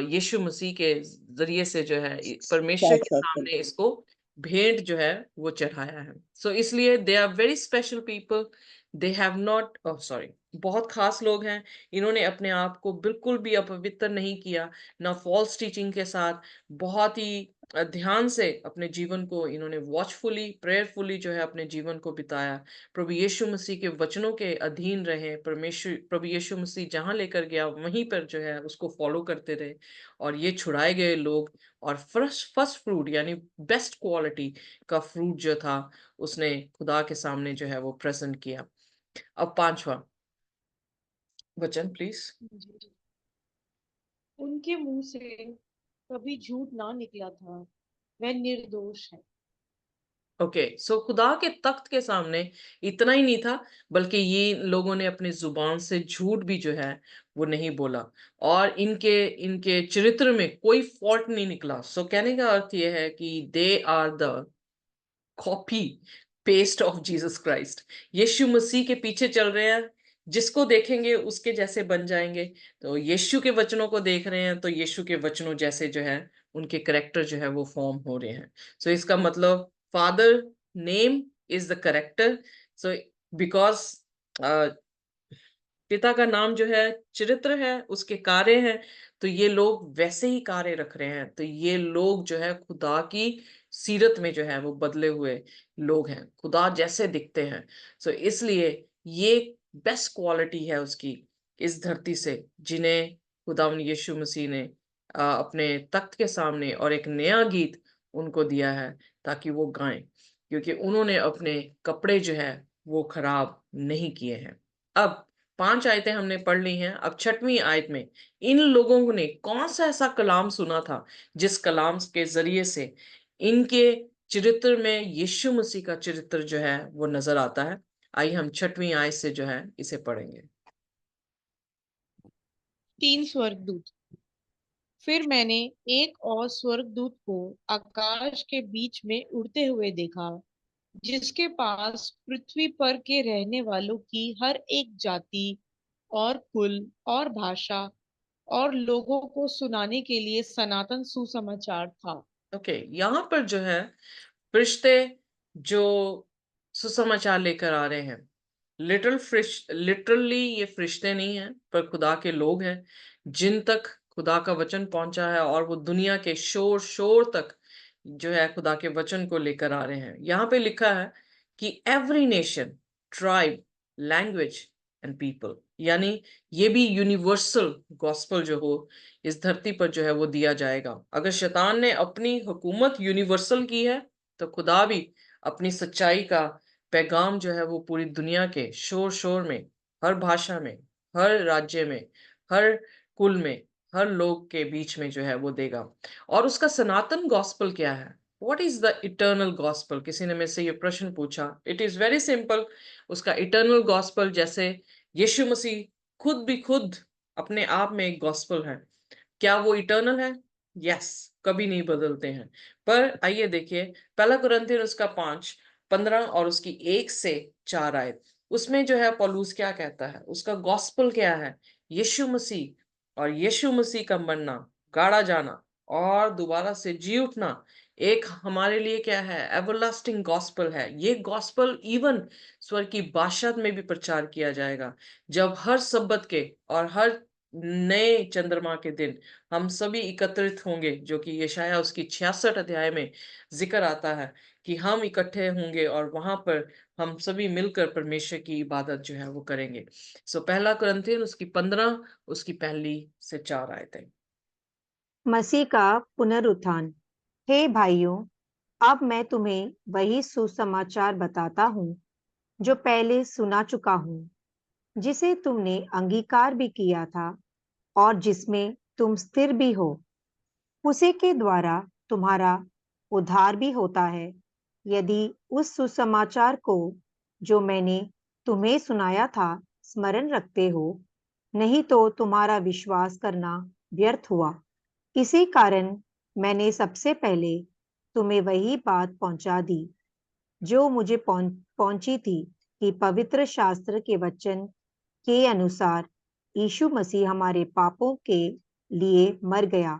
[SPEAKER 3] यीशु मसीह के जरिए से जो है परमेश्वर के सामने इसको भेंट जो है वो चढ़ाया है। इसलिए they are very special people. They have not, sorry, बहुत खास लोग हैं। इन्होंने अपने आप को बिल्कुल भी अपवित्र नहीं किया, ना फॉल्स टीचिंग के साथ, बहुत ही ध्यान से अपने जीवन को इन्होंने वॉचफुली, प्रेयरफुली जो है अपने जीवन को बिताया। प्रभु यीशु मसीह के वचनों के अधीन रहे। प्रभु यीशु मसीह जहां लेकर गया वहीं पर जो है उसको फॉलो करते रहे, और ये छुड़ाए गए लोग, और फर्स्ट फ्रूट यानी बेस्ट क्वालिटी का फ्रूट जो था उसने खुदा के सामने जो है वो प्रेजेंट किया। अब 5वां वचन प्लीज।
[SPEAKER 4] उनके मुंह से कभी झूठ ना निकला था, वह निर्दोष है।
[SPEAKER 3] ओके, खुदा के तख्त के सामने इतना ही नहीं था, बल्कि ये लोगों ने अपनी जुबान से झूठ भी जो है वो नहीं बोला, और इनके इनके चरित्र में कोई फॉल्ट नहीं निकला। कहने का अर्थ ये है कि they are the copy paste of Jesus Christ. यीशु मसीह के पीछे चल रहे हैं, जिसको देखेंगे उसके जैसे बन जाएंगे। तो यीशु के वचनों को देख रहे हैं तो यीशु के वचनों जैसे जो है उनके करेक्टर जो है वो फॉर्म हो रहे हैं। इसका मतलब father name is the character. Because पिता का नाम जो है चरित्र है, उसके कार्य हैं, तो ये लोग वैसे ही कार्य रख रहे हैं। तो ये लोग जो है खुदा की सीरत में जो है वो बदले हुए लोग हैं, खुदा जैसे दिखते हैं। इसलिए ये बेस्ट क्वालिटी है उसकी इस धरती से, जिन्हें खुदावंद यीशु मसीह ने अपने तख्त के सामने और एक नया गीत उनको दिया है ताकि वो गाएं, क्योंकि उन्होंने अपने कपड़े जो है वो खराब नहीं किए हैं। अब 5 आयतें हमने पढ़ ली हैं। अब 6वीं आयत में इन लोगों ने कौन सा ऐसा कलाम सुना था जिस कलाम के जरिए से इनके चरित्र में यीशु मसीह का चरित्र जो है वो नजर आता है। आइए हम 6वीं आयत से जो है इसे पढ़ेंगे।
[SPEAKER 4] 3 स्वर्गदूत। फिर मैंने एक और स्वर्गदूत को आकाश के बीच में उड़ते हुए देखा, जिसके पास पृथ्वी पर के रहने वालों की हर एक जाति और कुल और भाषा और लोगों को सुनाने के लिए सनातन सुसमाचार था।
[SPEAKER 3] ओके, यहाँ पर जो है फरिश्ते जो सुसमाचार लेकर आ रहे हैं, लिटरली ये फरिश्ते नहीं हैं, पर खुदा के लोग हैं जिन तक खुदा का वचन पहुंचा है, और वो दुनिया के शोर शोर तक जो है खुदा के वचन को लेकर आ रहे हैं। यहाँ पे लिखा है कि every nation, tribe, language and people, यानी ये भी यूनिवर्सल गॉस्पल जो हो इस धरती पर जो है वो दिया जाएगा। अगर शैतान ने अपनी हुकूमत यूनिवर्सल की है, तो खुदा भी अपनी सच्चाई का पैगाम जो है वो पूरी दुनिया के शोर में, हर भाषा में, हर राज्य में, हर कुल में, हर लोग के बीच में जो है वो देगा। और उसका सनातन गॉस्पेल क्या है? What is the eternal gospel? किसी ने मेरे से ये प्रश्न पूछा। It is very simple. उसका इटर्नल गॉस्पेल, जैसे यीशु मसीह खुद अपने आप में एक गॉस्पेल है, क्या वो इटर्नल है? यस, कभी नहीं बदलते हैं। पर आइए देखिए, पहला कुरिन्थियन उसका 5:15 और उसकी 1 से 4 आयत, उसमें जो है पौलुस क्या कहता है, उसका गॉस्पेल क्या है? यीशु मसीह और यीशु मसीह का मरना, गाड़ा जाना और दोबारा से जी उठना एक हमारे लिए क्या है? एवरलास्टिंग गॉस्पेल है। ये गॉस्पेल इवन स्वर्ग की बादशाहत में भी प्रचार किया जाएगा, जब हर सब्बत के और हर नए चंद्रमा के दिन हम सभी एकत्रित होंगे, जो कि यशायाह उसकी 66 अध्याय में जिक्र आता है कि हम इकट्ठे होंगे और वहां पर हम सभी मिलकर परमेश्वर की इबादत जो है वो करेंगे। सो पहला कुरिन्थियन उसकी 15, उसकी 1 से 4 आयतें।
[SPEAKER 5] मसीह का पुनरुत्थान। हे भाइयों, अब मैं तुम्हें वही सुसमाचार बताता हूँ जो पहले सुना चुका हूँ, जिसे तुमने अंगीकार भी किया था और जिसमें तुम स्थिर भी हो। उसी के द्वारा तुम्हारा उद्धार भी होता है, यदि उस सुसमाचार को जो मैंने तुम्हें सुनाया था स्मरण रखते हो। नहीं तो तुम्हारा विश्वास करना व्यर्थ हुआ। इसी कारण मैंने सबसे पहले तुम्हें वही बात पहुंचा दी जो मुझे पहुंची थी, कि पवित्र शास्त्र के वचन के अनुसार यीशु मसीह हमारे पापों के लिए मर गया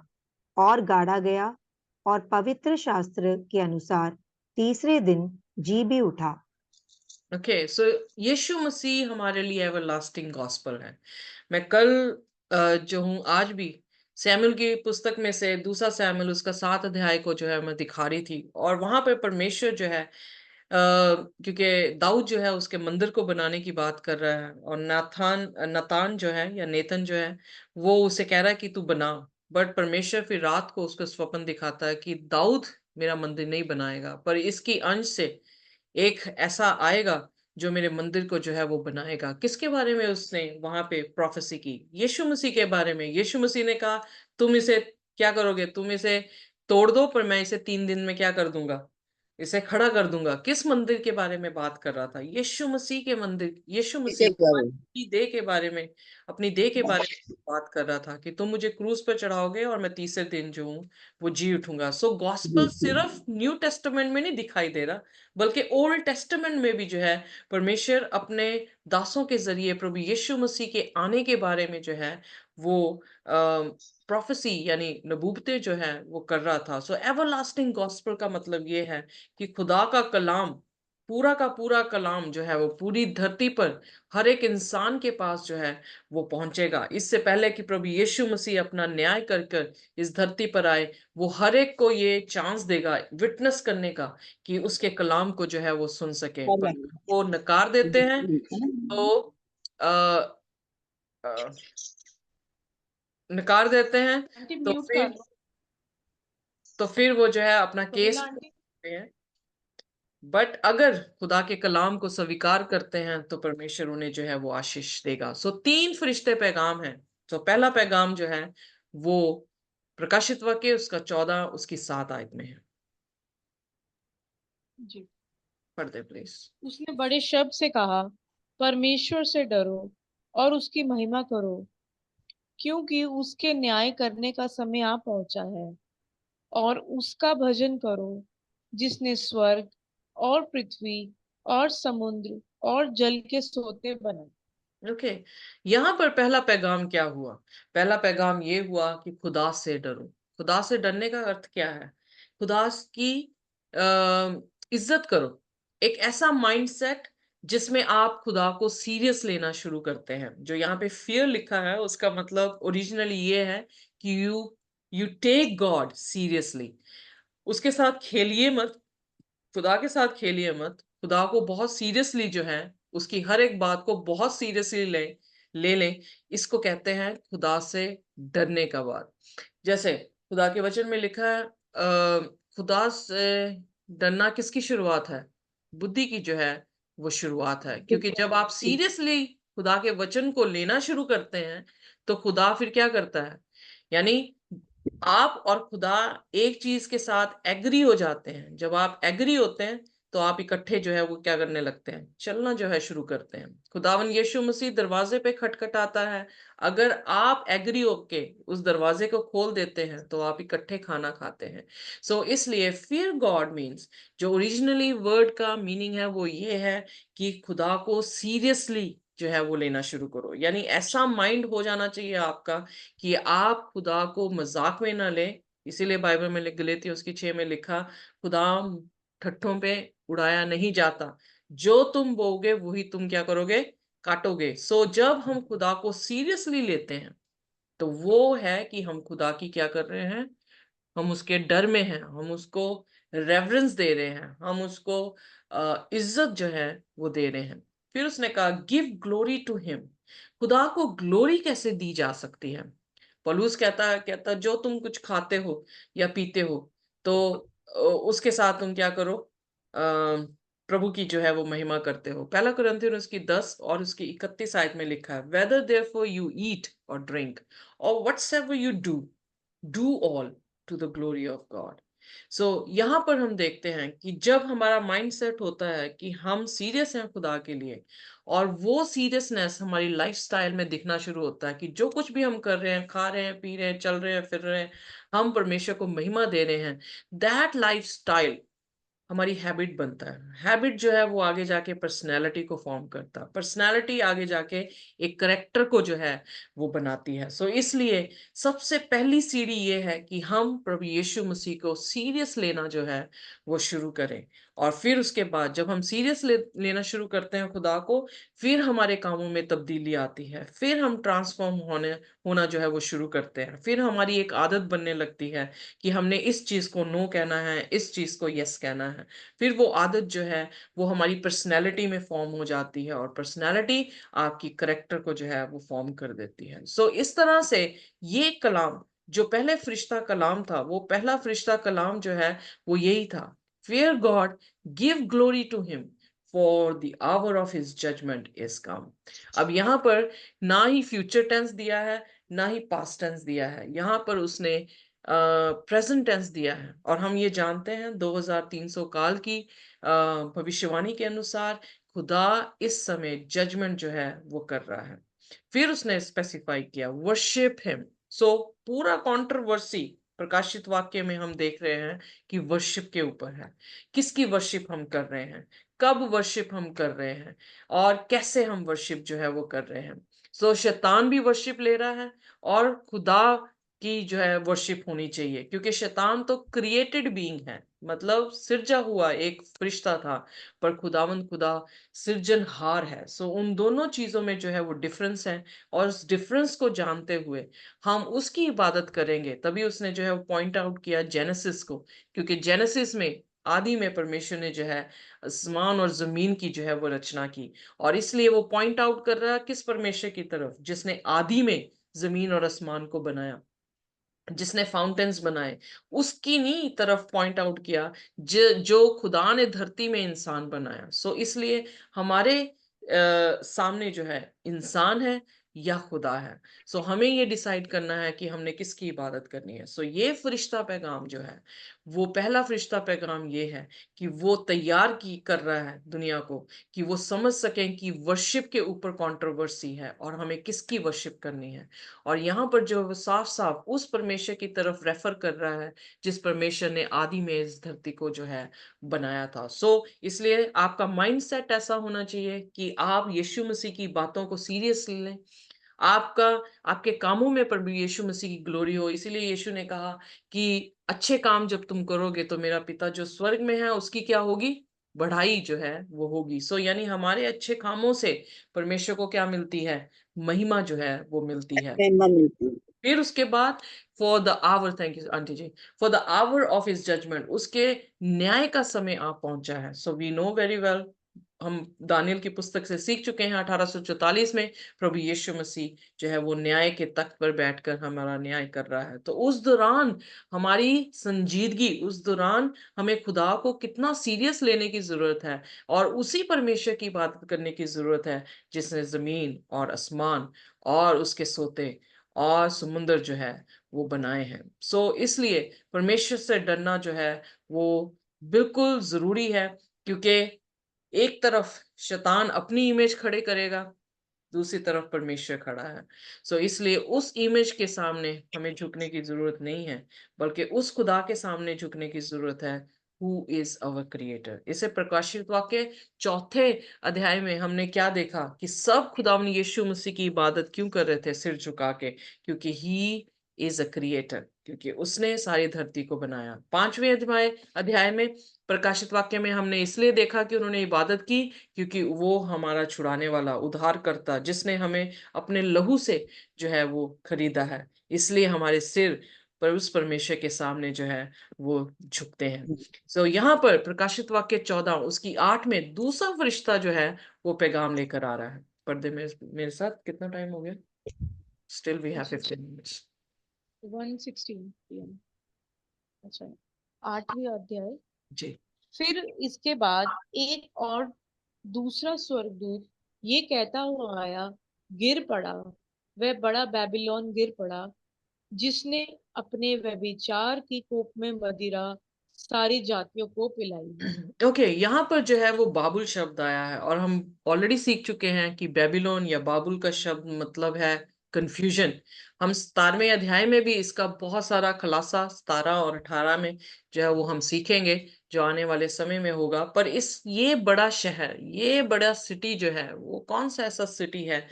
[SPEAKER 5] और गाड़ा गया, और पवित्र शास्त्र के अनुसार तीसरे दिन जी भी उठा।
[SPEAKER 3] ओके, सो यीशु मसीह हमारे लिए एवरलास्टिंग गॉस्पेल है। मैं कल जो हूँ आज भी सैमुएल की पुस्तक में से दूसरा सैमुएल उसका 7 अध्याय को जो है मैं दिखा रही थी, और वहां पे परमेश्वर जो है क्योंकि दाऊद जो है उसके मंदिर को बनाने की बात कर रहा है, और नातान जो है या नेतन जो है वो उसे कह रहा है कि तू बना। बट परमेश्वर फिर रात को उसको स्वप्न दिखाता है कि दाऊद मेरा मंदिर नहीं बनाएगा, पर इसकी अंश से एक ऐसा आएगा जो मेरे मंदिर को जो है वो बनाएगा। किसके बारे में उसने वहां पे प्रोफेसी की? यीशु मसीह के बारे में। यीशु मसीह ने कहा तुम इसे क्या करोगे? तुम इसे तोड़ दो, पर मैं इसे 3 दिन में क्या कर दूंगा? इसे खड़ा कर दूंगा। किस मंदिर के बारे में बात कर रहा था? यीशु मसीह के मंदिर, यीशु मसीह अपनी देह के बारे में, अपनी देह के बारे में बात कर रहा था कि तुम मुझे क्रूस पर चढ़ाओगे और मैं तीसरे दिन जो हूँ वो जी उठूंगा। सो गॉस्पेल सिर्फ न्यू टेस्टामेंट में नहीं दिखाई दे रहा, बल्कि ओल्ड टेस्टामेंट में भी जो है परमेश्वर अपने दासों के जरिए प्रभु यीशु मसीह के आने के बारे में जो है वो प्रोफेसी यानी नबूवतें जो है वो कर रहा था। सो एवरलास्टिंग गॉस्पेल का मतलब ये है कि खुदा का कलाम, पूरा का पूरा कलाम जो है वो पूरी धरती पर हर एक इंसान के पास जो है वो पहुंचेगा। इससे पहले कि प्रभु यीशु मसीह अपना न्याय कर कर इस धरती पर आए, वो हर एक को ये चांस देगा विटनेस करने का कि उसके कलाम को जो है वो सुन सके। पर वो नकार देते हैं तो आ, नकार देते हैं
[SPEAKER 4] आंटी
[SPEAKER 3] तो
[SPEAKER 4] म्यूट कर
[SPEAKER 3] फिर
[SPEAKER 4] लो।
[SPEAKER 3] वो जो है अपना केस
[SPEAKER 4] फजीला आंटी।
[SPEAKER 3] करते हैं। बट अगर खुदा के कलाम को स्वीकार करते हैं तो परमेश्वर उन्हें जो है वो आशीष देगा। सो 3 फरिश्ते पैगाम हैं। तो पहला पैगाम जो है वो प्रकाशित वाक्य उसका 14 उसकी 7 आयत में है।
[SPEAKER 4] जी।
[SPEAKER 3] पढ़ दे प्लीज।
[SPEAKER 4] उसने बड़े शब्द से कहा, परमेश्वर से डरो और उसकी महिमा करो, क्योंकि उसके न्याय करने का समय आ पहुंचा है। और उसका भजन करो, जिसने स्वर्ग और पृथ्वी और समुद्र और जल के सोते बनाए।
[SPEAKER 3] ओके, यहाँ पर पहला पैगाम क्या हुआ? पहला पैगाम ये हुआ कि खुदा से डरो। खुदा से डरने का अर्थ क्या है? खुदा की इज्जत करो। एक ऐसा माइंडसेट जिसमें आप खुदा को सीरियस लेना शुरू करते हैं। जो यहाँ पे फियर लिखा है उसका मतलब ओरिजिनली ये है कि यू टेक गॉड सीरियसली। उसके साथ खेलिए मत, खुदा के साथ खेलिए मत। खुदा को बहुत सीरियसली जो है उसकी हर एक बात को बहुत सीरियसली ले लें। इसको कहते हैं खुदा से डरने का बात। जैसे खुदा के वचन में लिखा है खुदा से डरना किसकी शुरुआत है? बुद्धि की जो है वो शुरुआत है, क्योंकि जब आप सीरियसली खुदा के वचन को लेना शुरू करते हैं तो खुदा फिर क्या करता है, यानी आप और खुदा एक चीज के साथ एग्री हो जाते हैं। जब आप एग्री होते हैं तो आप इकट्ठे जो है वो क्या करने लगते हैं, चलना जो है शुरू करते हैं। खुदावन यीशु मसीह दरवाजे पे खटखटाता है, अगर आप एग्री होके उस दरवाजे को खोल देते हैं तो आप इकट्ठे खाना खाते हैं। सो इसलिए फियर गॉड मीन्स, जो ओरिजिनली वर्ड का मीनिंग है वो ये है कि खुदा को सीरियसली जो है वो लेना शुरू करो। यानी ऐसा माइंड हो जाना चाहिए आपका कि आप खुदा को मजाक में ना लें। इसीलिए बाइबल में गलातियों उसकी 6 में लिखा, खुदा ठट्ठों पे उड़ाया नहीं जाता, जो तुम बोगे वही तुम क्या करोगे, काटोगे। सो जब हम खुदा को सीरियसली लेते हैं तो वो है कि हम खुदा की क्या कर रहे हैं, हम उसके डर में हैं, हम उसको रेवरेंस दे रहे हैं, हम उसको इज्जत जो है वो दे रहे हैं। फिर उसने कहा गिव ग्लोरी टू हिम। खुदा को ग्लोरी कैसे दी जा सकती है? पौलुस कहता जो तुम कुछ खाते हो या पीते हो तो उसके साथ तुम क्या करो, प्रभु की जो है वो महिमा करते हो। पहला कुरिन्थियों उसकी 10 और उसकी 31 आयत में लिखा है, वेदर देयरफॉर यू ईट और ड्रिंक और whatsoever you do all to the glory of God. So यहाँ पर हम देखते हैं कि जब हमारा माइंड सेट होता है कि हम सीरियस हैं खुदा के लिए, और वो सीरियसनेस हमारी लाइफस्टाइल में दिखना शुरू होता है कि जो कुछ भी हम कर रहे हैं, खा रहे हैं, पी रहे हैं, चल रहे हैं, फिर रहे हैं, हम परमेश्वर को महिमा दे रहे हैं, दैट लाइफस्टाइल हमारी हैबिट बनता है। हैबिट जो है वो आगे जाके पर्सनैलिटी को फॉर्म करता है, पर्सनैलिटी आगे जाके एक करेक्टर को जो है वो बनाती है। सो इसलिए सबसे पहली सीढ़ी ये है कि हम प्रभु यीशु मसीह को सीरियस लेना जो है वो शुरू करें। और फिर उसके बाद जब हम सीरियस लेना शुरू करते हैं खुदा को, फिर हमारे कामों में तब्दीली आती है, फिर हम ट्रांसफॉर्म होना जो है वो शुरू करते हैं। फिर हमारी एक आदत बनने लगती है कि हमने इस चीज को नो कहना है, इस चीज को यस कहना है। फिर वो आदत जो है वो हमारी पर्सनैलिटी में फॉर्म हो जाती है, और पर्सनैलिटी आपकी करेक्टर को जो है वो फॉर्म कर देती है। सो इस तरह से ये कलाम, जो पहले फरिश्ता कलाम था, वो पहला फरिश्ता कलाम जो है वो यही था, fear God, give glory to him, for the hour of his judgment is come। अब यहाँ पर ना ही फ्यूचर टेंस दिया है, ना ही पास्ट टेंस दिया है, यहाँ पर उसने प्रेजेंट टेंस दिया है। और हम ये जानते हैं 2300 काल की भविष्यवाणी के अनुसार खुदा इस समय जजमेंट जो है वो कर रहा है। फिर उसने स्पेसिफाई किया वर्शिप हिम। सो पूरा कंट्रोवर्सी प्रकाशित वाक्य में हम देख रहे हैं कि वर्शिप के ऊपर है। किसकी वर्शिप हम कर रहे हैं, कब वर्शिप हम कर रहे हैं, और कैसे हम वर्शिप जो है वो कर रहे हैं। सो शैतान भी वर्शिप ले रहा है, और खुदा की जो है वर्शिप होनी चाहिए, क्योंकि शैतान तो क्रिएटेड बीइंग है, मतलब सिरजा हुआ एक फरिश्ता था, पर खुदावंद खुदा सृजनहार है। सो उन दोनों चीजों में जो है वो डिफरेंस है, और उस डिफरेंस को जानते हुए हम उसकी इबादत करेंगे। तभी उसने जो है वो पॉइंट आउट किया जेनेसिस को, क्योंकि जेनेसिस में आदि में परमेश्वर ने जो है आसमान और जमीन की जो है वो रचना की, और इसलिए वो पॉइंट आउट कर रहा है किस परमेश्वर की तरफ, जिसने आदि में जमीन और आसमान को बनाया, जिसने फाउंटेन्स बनाए, उसकी नहीं तरफ पॉइंट आउट किया जो खुदा ने धरती में इंसान बनाया। सो इसलिए हमारे सामने जो है इंसान है या खुदा है। सो हमें ये डिसाइड करना है कि हमने किसकी इबादत करनी है। सो ये फरिश्ता पैगाम जो है, वो पहला फरिश्ता पैगाम ये है कि वो तैयार की कर रहा है दुनिया को, कि वो समझ सकें कि वर्शिप के ऊपर कंट्रोवर्सी है और हमें किसकी वर्शिप करनी है। और यहाँ पर जो वो साफ साफ उस परमेश्वर की तरफ रेफर कर रहा है जिस परमेश्वर ने आदि में इस धरती को जो है बनाया था। सो इसलिए आपका माइंडसेट ऐसा होना चाहिए कि आप यीशु मसीह की बातों को सीरियसली लें, आपका आपके कामों में प्रभु यीशु मसीह की ग्लोरी हो। इसीलिए यीशु ने कहा कि अच्छे काम जब तुम करोगे तो मेरा पिता जो स्वर्ग में है उसकी क्या होगी, बढ़ाई जो है वो होगी। सो यानी हमारे अच्छे कामों से परमेश्वर को क्या मिलती है, महिमा जो है वो मिलती है। फिर उसके बाद for the hour, thank you aunty ji, for the hour of his judgement, उसके न्याय का समय आप पहुंचा है। So we know very well हम दानियल की पुस्तक से सीख चुके हैं 1844 में प्रभु यीशु मसीह जो है वो न्याय के तख्त पर बैठकर हमारा न्याय कर रहा है। तो उस दौरान हमारी संजीदगी, उस दौरान हमें खुदा को कितना सीरियस लेने की जरूरत है और उसी परमेश्वर की बात करने की जरूरत है जिसने जमीन और आसमान और उसके सोते और समुंदर जो है वो बनाए हैं। इसलिए परमेश्वर से डरना जो है वो बिल्कुल जरूरी है, क्योंकि एक तरफ शैतान अपनी इमेज खड़े करेगा, दूसरी तरफ परमेश्वर खड़ा है। इसलिए उस इमेज के सामने हमें झुकने की जरूरत नहीं है, बल्कि उस खुदा के सामने झुकने की जरूरत है हु इज अवर क्रिएटर। इसे प्रकाशित वाक्य 4 अध्याय में हमने क्या देखा कि सब खुदावंद यीशु मसीह की इबादत क्यों कर रहे थे सिर झुका के, क्योंकि ही इज अ क्रिएटर, क्योंकि उसने सारी धरती को बनाया। 5वें अध्याय में प्रकाशित वाक्य में हमने इसलिए देखा कि उन्होंने इबादत की क्योंकि वो हमारा छुड़ाने वाला उद्धार करता, जिसने हमें अपने लहू से जो है वो खरीदा है, इसलिए हमारे सिर पर उस परमेश्वर के सामने जो है वो झुकते हैं। यहाँ पर प्रकाशित वाक्य 14 उसकी 8 में दूसरा फरिश्ता जो है वो पैगाम लेकर आ रहा है। पर्दे में मेरे साथ कितना टाइम हो गया? Still we have 15 minutes.
[SPEAKER 4] 1:16 PM। अच्छा, 8वें अध्याय।
[SPEAKER 3] जी।
[SPEAKER 4] फिर इसके बाद एक और दूसरा स्वर्गदूत ये कहता हुआ आया, गिर पड़ा, वह बड़ा बेबीलोन गिर पड़ा, जिसने अपने व्यभिचार की कोप में मदिरा सारी जातियों को पिलाई है।
[SPEAKER 3] ओके, यहाँ पर जो है वो बाबुल शब्द आया है और हम ऑलरेडी सीख चुके हैं कि बेबीलोन या बाबुल का शब्द मतलब है कंफ्यूजन। हम 17वें अध्याय में भी इसका बहुत सारा खुलासा 17 और 18 में जो है वो हम सीखेंगे, जो आने वाले समय में होगा। पर ये बड़ा शहर, ये बड़ा सिटी जो है वो कौन सा ऐसा सिटी है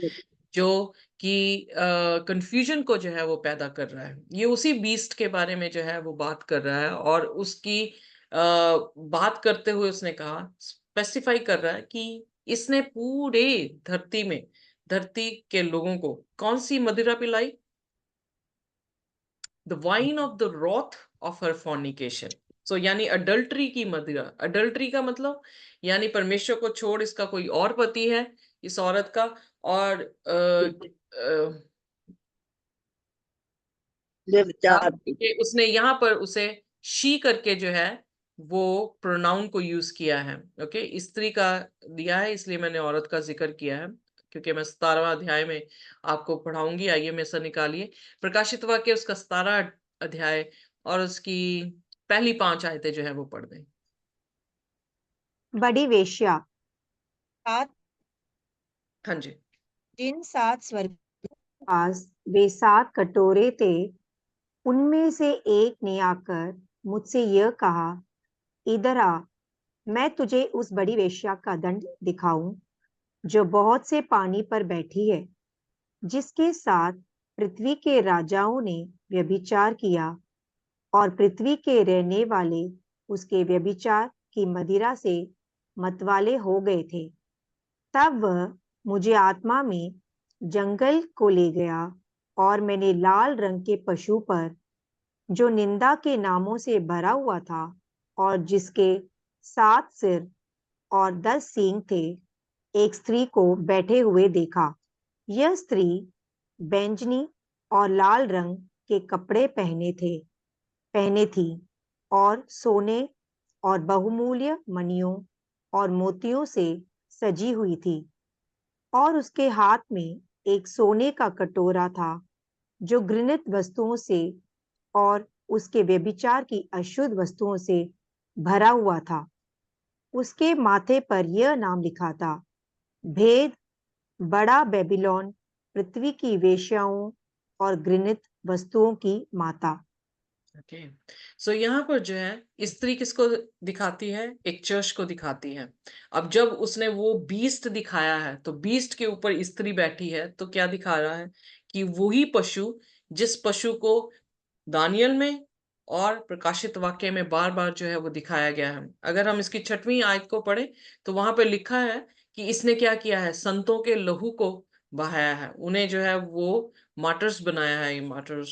[SPEAKER 3] जो कि कंफ्यूजन को जो है वो पैदा कर रहा है? ये उसी बीस्ट के बारे में जो है वो बात कर रहा है और उसकी बात करते हुए उसने कहा, स्पेसिफाई कर रहा है कि इसने पूरे धरती के लोगों को कौन सी मदिरा पिलाई? The wine of the wrath of her fornication. यानी अडल्ट्री की मदिरा। अडल्ट्री का मतलब यानी परमेश्वर को छोड़ इसका कोई और पति है इस औरत का, और कि उसने यहाँ पर उसे शी करके जो है वो प्रोनाउन को यूज किया है। ओके, स्त्री का दिया है, इसलिए मैंने औरत का जिक्र किया है, क्योंकि मैं 17वां अध्याय में आपको पढ़ाऊंगी। आइए में से निकालिए प्रकाशित वाक्य उसका 17 अध्याय और उसकी पहली 5 आयतें जो है वो पढ़ दें।
[SPEAKER 5] बड़ी वेश्या। 7
[SPEAKER 3] हाँ जी।
[SPEAKER 5] जिन 7 स्वर्ग पास वे 7 कटोरे थे, उनमें से एक ने आकर मुझसे यह कहा, इधर आ, मैं तुझे उस बड़ी वेश्या का दंड दिखाऊं जो बहुत से पानी पर बैठी है, जिसके साथ पृथ्वी के राजाओं ने व्यभिचार किया और पृथ्वी के रहने वाले उसके व्यभिचार की मदिरा से मतवाले हो गए थे। तब वह मुझे आत्मा में जंगल को ले गया और मैंने लाल रंग के पशु पर, जो निंदा के नामों से भरा हुआ था और जिसके 7 सिर और 10 सींग थे, एक स्त्री को बैठे हुए देखा। यह स्त्री बैंजनी और लाल रंग के कपड़े पहने थी और सोने और बहुमूल्य मणियों और मोतियों से सजी हुई थी, और उसके हाथ में एक सोने का कटोरा था जो घृणित वस्तुओं से और उसके व्यभिचार की अशुद्ध वस्तुओं से भरा हुआ था। उसके माथे पर यह नाम लिखा था, भेद, बड़ा बेबीलोन, पृथ्वी की वेश्याओं और घृणित वस्तुओं की माता।
[SPEAKER 3] ओके, यहाँ पर जो है स्त्री किसको दिखाती है? एक चर्च को दिखाती है। अब जब उसने वो बीस्ट दिखाया है तो बीस्ट के ऊपर स्त्री बैठी है, तो क्या दिखा रहा है कि वही पशु, जिस पशु को दानियल में और प्रकाशित वाक्य में बार बार जो है वो दिखाया गया है। अगर हम इसकी 6वीं आयत को पढ़े तो वहां पर लिखा है कि इसने क्या किया है, संतों के लहू को बहाया है, उन्हें जो है वो मार्टर्स बनाया है, मार्टर्स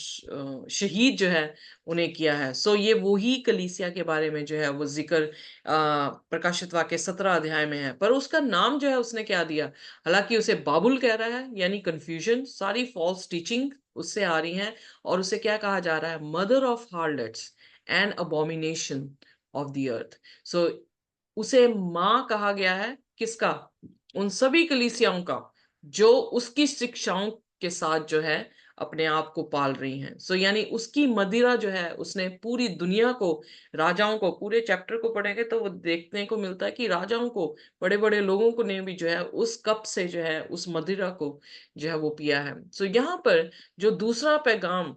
[SPEAKER 3] शहीद जो है उन्हें किया है। सो ये वही कलीसिया के बारे में जो है वो जिक्र प्रकाशित वाक्य 17 अध्याय में है। पर उसका नाम जो है उसने क्या दिया, हालांकि उसे बाबुल कह रहा है, यानी कंफ्यूजन, सारी फॉल्स टीचिंग उससे आ रही हैं, और उसे क्या कहा जा रहा है, mother of harlots and abomination of the earth. So उसे मां कहा गया है, किसका, उन सभी कलीसियाओं का जो उसकी शिक्षाओं के साथ जो है अपने आप को पाल रही हैं। सो यानी उसकी मदिरा जो है उसने पूरी दुनिया को, राजाओं को, पूरे चैप्टर को पढ़ेंगे तो वो देखने को मिलता है कि राजाओं को, बड़े बड़े लोगों को ने भी जो है उस कप से जो है उस मदिरा को जो है वो पिया है। सो यहाँ पर जो दूसरा पैगाम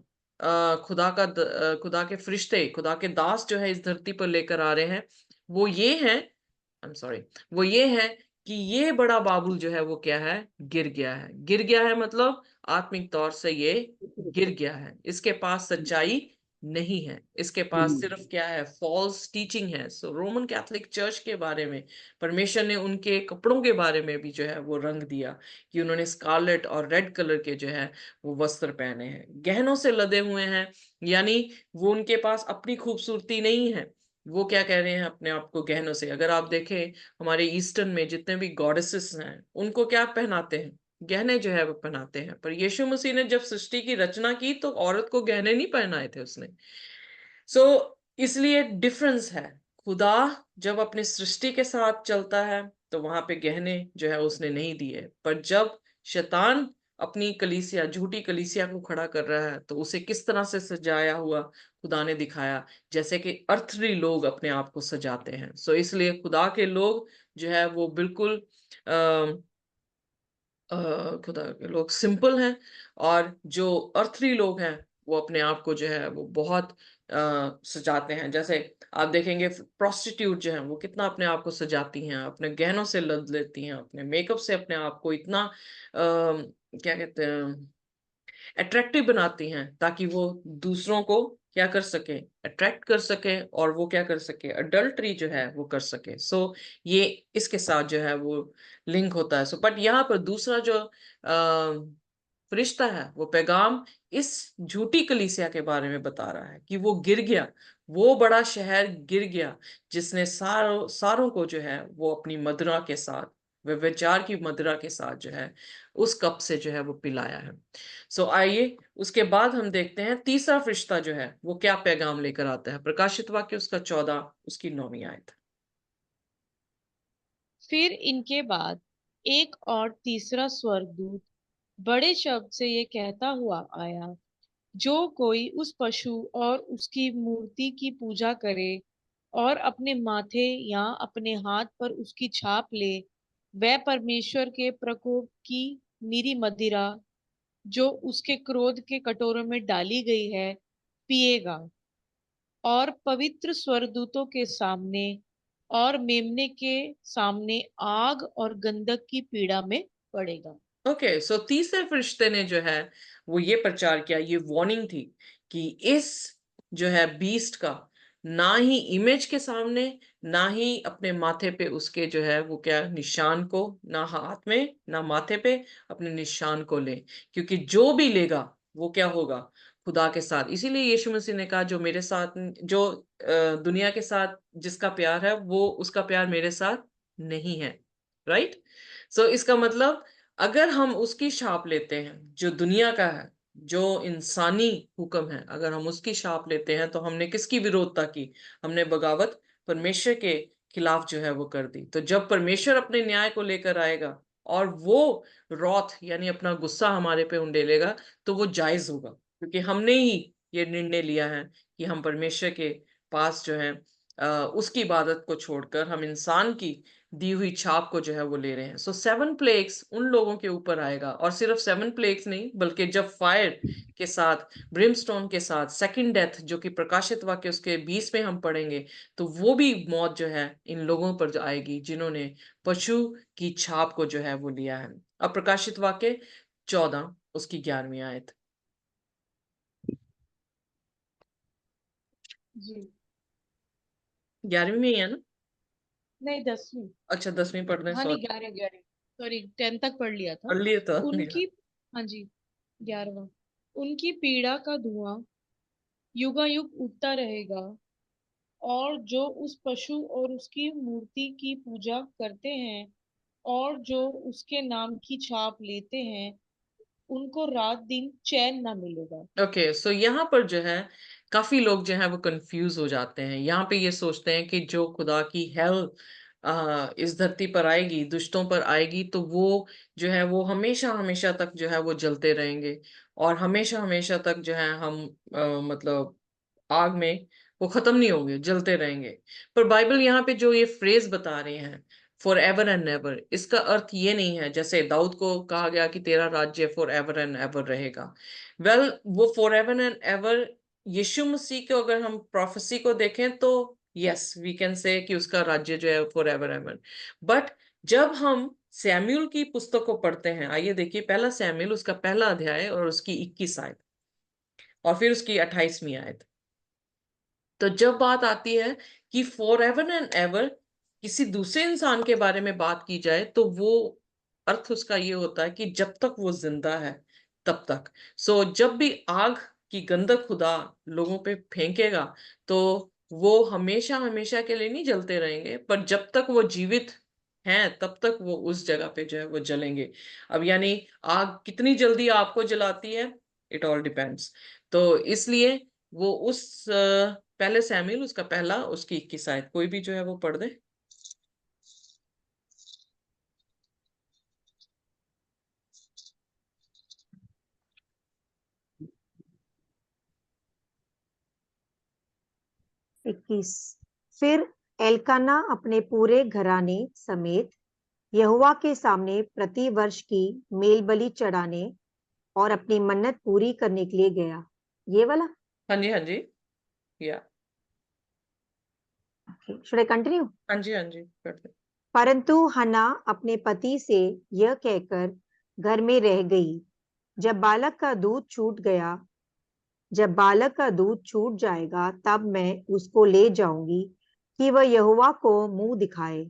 [SPEAKER 3] खुदा के फरिश्ते, खुदा के दास जो है इस धरती पर लेकर आ रहे हैं, वो ये है, आई एम सॉरी, वो ये है कि ये बड़ा बाबुल जो है वो क्या है, गिर गया है। गिर गया है मतलब आत्मिक तौर से ये गिर गया है, इसके पास सच्चाई नहीं है, इसके पास सिर्फ क्या है, फॉल्स टीचिंग है। सो रोमन कैथोलिक चर्च के बारे में परमेश्वर ने उनके कपड़ों के बारे में भी जो है वो रंग दिया कि उन्होंने स्कारलेट और रेड कलर के जो है वो वस्त्र पहने हैं, गहनों से लदे हुए हैं, यानी वो उनके पास अपनी खूबसूरती नहीं है, वो क्या कह रहे हैं, अपने आप को गहनों से। अगर आप देखें हमारे ईस्टर्न में जितने भी गॉडेसेस हैं उनको क्या पहनाते हैं, गहने जो है वो पहनाते हैं। पर यीशु मसीह ने जब सृष्टि की रचना की तो औरत को गहने नहीं पहनाए थे उसने। सो इसलिए डिफरेंस है, खुदा जब अपनी सृष्टि के साथ चलता है तो वहां पे गहने जो है उसने नहीं दिए, पर जब शैतान अपनी कलीसिया, झूठी कलीसिया को खड़ा कर रहा है तो उसे किस तरह से सजाया हुआ खुदा ने दिखाया, जैसे कि अर्थली लोग अपने आप को सजाते हैं। सो इसलिए खुदा के लोग जो है वो बिल्कुल खुदा के लोग सिंपल हैं, और जो अर्थली लोग हैं वो अपने आप को जो है वो बहुत सजाते हैं। जैसे आप देखेंगे प्रोस्टिट्यूट जो है वो कितना अपने आप को सजाती हैं, अपने गहनों से लद लेती हैं, अपने मेकअप से अपने आप को इतना क्या कहते हैं, अट्रैक्टिव बनाती हैं, ताकि वो दूसरों को क्या कर सके, अट्रैक्ट कर सके, और वो क्या कर सके, अडल्ट्री जो है वो कर सके। सो ये इसके साथ जो है वो लिंक होता है। सो बट यहाँ पर दूसरा जो फरिश्ता है वो पैगाम इस झूठी कलीसिया के बारे में बता रहा है कि वो गिर गया, वो बड़ा शहर गिर गया जिसने सारों को जो है वो अपनी मदिरा के साथ, व्यभिचार की मदिरा के साथ जो है उस कप से जो है वो पिलाया है। सो आइए उसके बाद हम देखते हैं तीसरा फरिश्ता जो है वो क्या पैगाम लेकर आता है। प्रकाशित वाक्य उसका 14 उसकी 9वीं आयत।
[SPEAKER 4] फिर इनके बाद एक और तीसरा स्वर्गदूत बड़े शब्द से ये कहता हुआ आया, जो कोई उस पशु और उसकी मूर्ति की पूजा करे और अपने माथे या अपने हाथ पर उसकी छाप ले, वह परमेश्वर के प्रकोप की निरी मदिरा जो उसके क्रोध के कटोरों में डाली गई है पिएगा, और पवित्र स्वर्गदूतों के सामने और मेमने के सामने आग और गंधक की पीड़ा में पड़ेगा।
[SPEAKER 3] ओके, सो तीसरे फरिश्ते ने जो है वो ये प्रचार किया, ये वार्निंग थी कि इस जो है बीस्ट का ना ही इमेज के सामने, ना ही अपने माथे पे उसके जो है वो क्या निशान को, ना हाथ में ना माथे पे अपने निशान को ले, क्योंकि जो भी लेगा वो क्या होगा, खुदा के साथ। इसीलिए यीशु मसीह ने कहा जो मेरे साथ, जो दुनिया के साथ जिसका प्यार है वो उसका प्यार मेरे साथ नहीं है, राइट। सो इसका मतलब अगर हम उसकी छाप लेते हैं जो दुनिया का है, जो इंसानी हुक्म है, अगर हम उसकी छाप लेते हैं तो हमने किसकी विरोधता की, हमने बगावत परमेश्वर के खिलाफ जो है वो कर दी। तो जब परमेश्वर अपने न्याय को लेकर आएगा और वो रौथ यानी अपना गुस्सा हमारे पे उंडेलेगा, तो वो जायज होगा, क्योंकि हमने ही ये निर्णय लिया है कि हम परमेश्वर के पास जो है उसकी इबादत को छोड़कर हम इंसान की दी हुई छाप को जो है वो ले रहे हैं। सो 7 प्लेग्स उन लोगों के ऊपर आएगा, और सिर्फ 7 प्लेग्स नहीं, बल्कि जब फायर के साथ, ब्रिमस्टोन के साथ सेकंड डेथ जो कि प्रकाशित वाक्य उसके 20 में हम पढ़ेंगे, तो वो भी मौत जो है इन लोगों पर जो आएगी जिन्होंने पशु की छाप को जो है वो लिया है। अब प्रकाशित वाक्य 14 उसकी 11वीं आयत।
[SPEAKER 4] जी
[SPEAKER 3] 11वीं में ही है ना?
[SPEAKER 4] नहीं, 10वीं।
[SPEAKER 3] अच्छा 10वीं पढ़ रहे,
[SPEAKER 4] हाँ नहीं,
[SPEAKER 3] सॉरी।
[SPEAKER 4] 11 11। सॉरी 10 तक पढ़ लिया था।
[SPEAKER 3] पढ़ लिए तो
[SPEAKER 4] उनकी, हाँ जी, 11वां, उनकी पीड़ा का धुआं युगायुग उठता रहेगा, और जो उस पशु और उसकी मूर्ति की पूजा करते हैं और जो उसके नाम की छाप लेते हैं, उनको रात दिन चैन ना मिलेगा।
[SPEAKER 3] ओके, सो यहाँ पर जो है काफी लोग जो है वो कंफ्यूज हो जाते हैं। यहाँ पे ये सोचते हैं कि जो खुदा की हेल इस धरती पर आएगी, दुष्टों पर आएगी, तो वो जो है वो हमेशा हमेशा तक जो है वो जलते रहेंगे, और हमेशा हमेशा तक जो है हम मतलब आग में वो खत्म नहीं होंगे, जलते रहेंगे। पर बाइबल यहाँ पे जो ये फ्रेज बता रहे हैं, फॉर एवर एंड एवर, इसका अर्थ ये नहीं है जैसे दाऊद को कहा गया कि तेरा राज्य फॉर एवर एंड एवर रहेगा। वेल, वो फॉर एवर एंड एवर यीशु मसीह को अगर हम प्रोफेसी को देखें तो यस वी कैन से कि उसका राज्य जो है फॉर एवर एवर। बट जब हम सैमुअल की पुस्तक को पढ़ते हैं, आइए देखिए पहला सैमुअल उसका पहला अध्याय और उसकी 21 आयत और फिर उसकी 28वीं आयत। तो जब बात आती है कि फॉर एवर एंड एवर किसी दूसरे इंसान के बारे में बात की जाए, तो वो अर्थ उसका ये होता है कि जब तक वो जिंदा है तब तक। सो जब भी आग की गंधक खुदा लोगों पे फेंकेगा, तो वो हमेशा हमेशा के लिए नहीं जलते रहेंगे, पर जब तक वो जीवित हैं तब तक वो उस जगह पे जो है वो जलेंगे। अब यानी आग कितनी जल्दी आपको जलाती है, इट ऑल डिपेंड्स। तो इसलिए वो उस पहले सैमुअल उसका पहला उसकी 21 आयत कोई भी जो है वो पढ़ दे।
[SPEAKER 5] इक्कीस। फिर एल्काना अपने पूरे घराने समेत यहोवा के सामने प्रति वर्ष की मेल बलि चढ़ाने और अपनी मन्नत पूरी करने के लिए गया। ये वाला,
[SPEAKER 3] हाँ जी, हाँ जी, या
[SPEAKER 5] शुड आई कंटिन्यू?
[SPEAKER 3] हाँ जी, हाँ जी, पढ़ दे।
[SPEAKER 5] परंतु हन्ना अपने पति से यह कहकर घर में रह गई, जब बालक का दूध छूट गया, जब बालक का दूध छूट जाएगा तब मैं उसको ले जाऊंगी कि वह यहोवा को मुंह दिखाए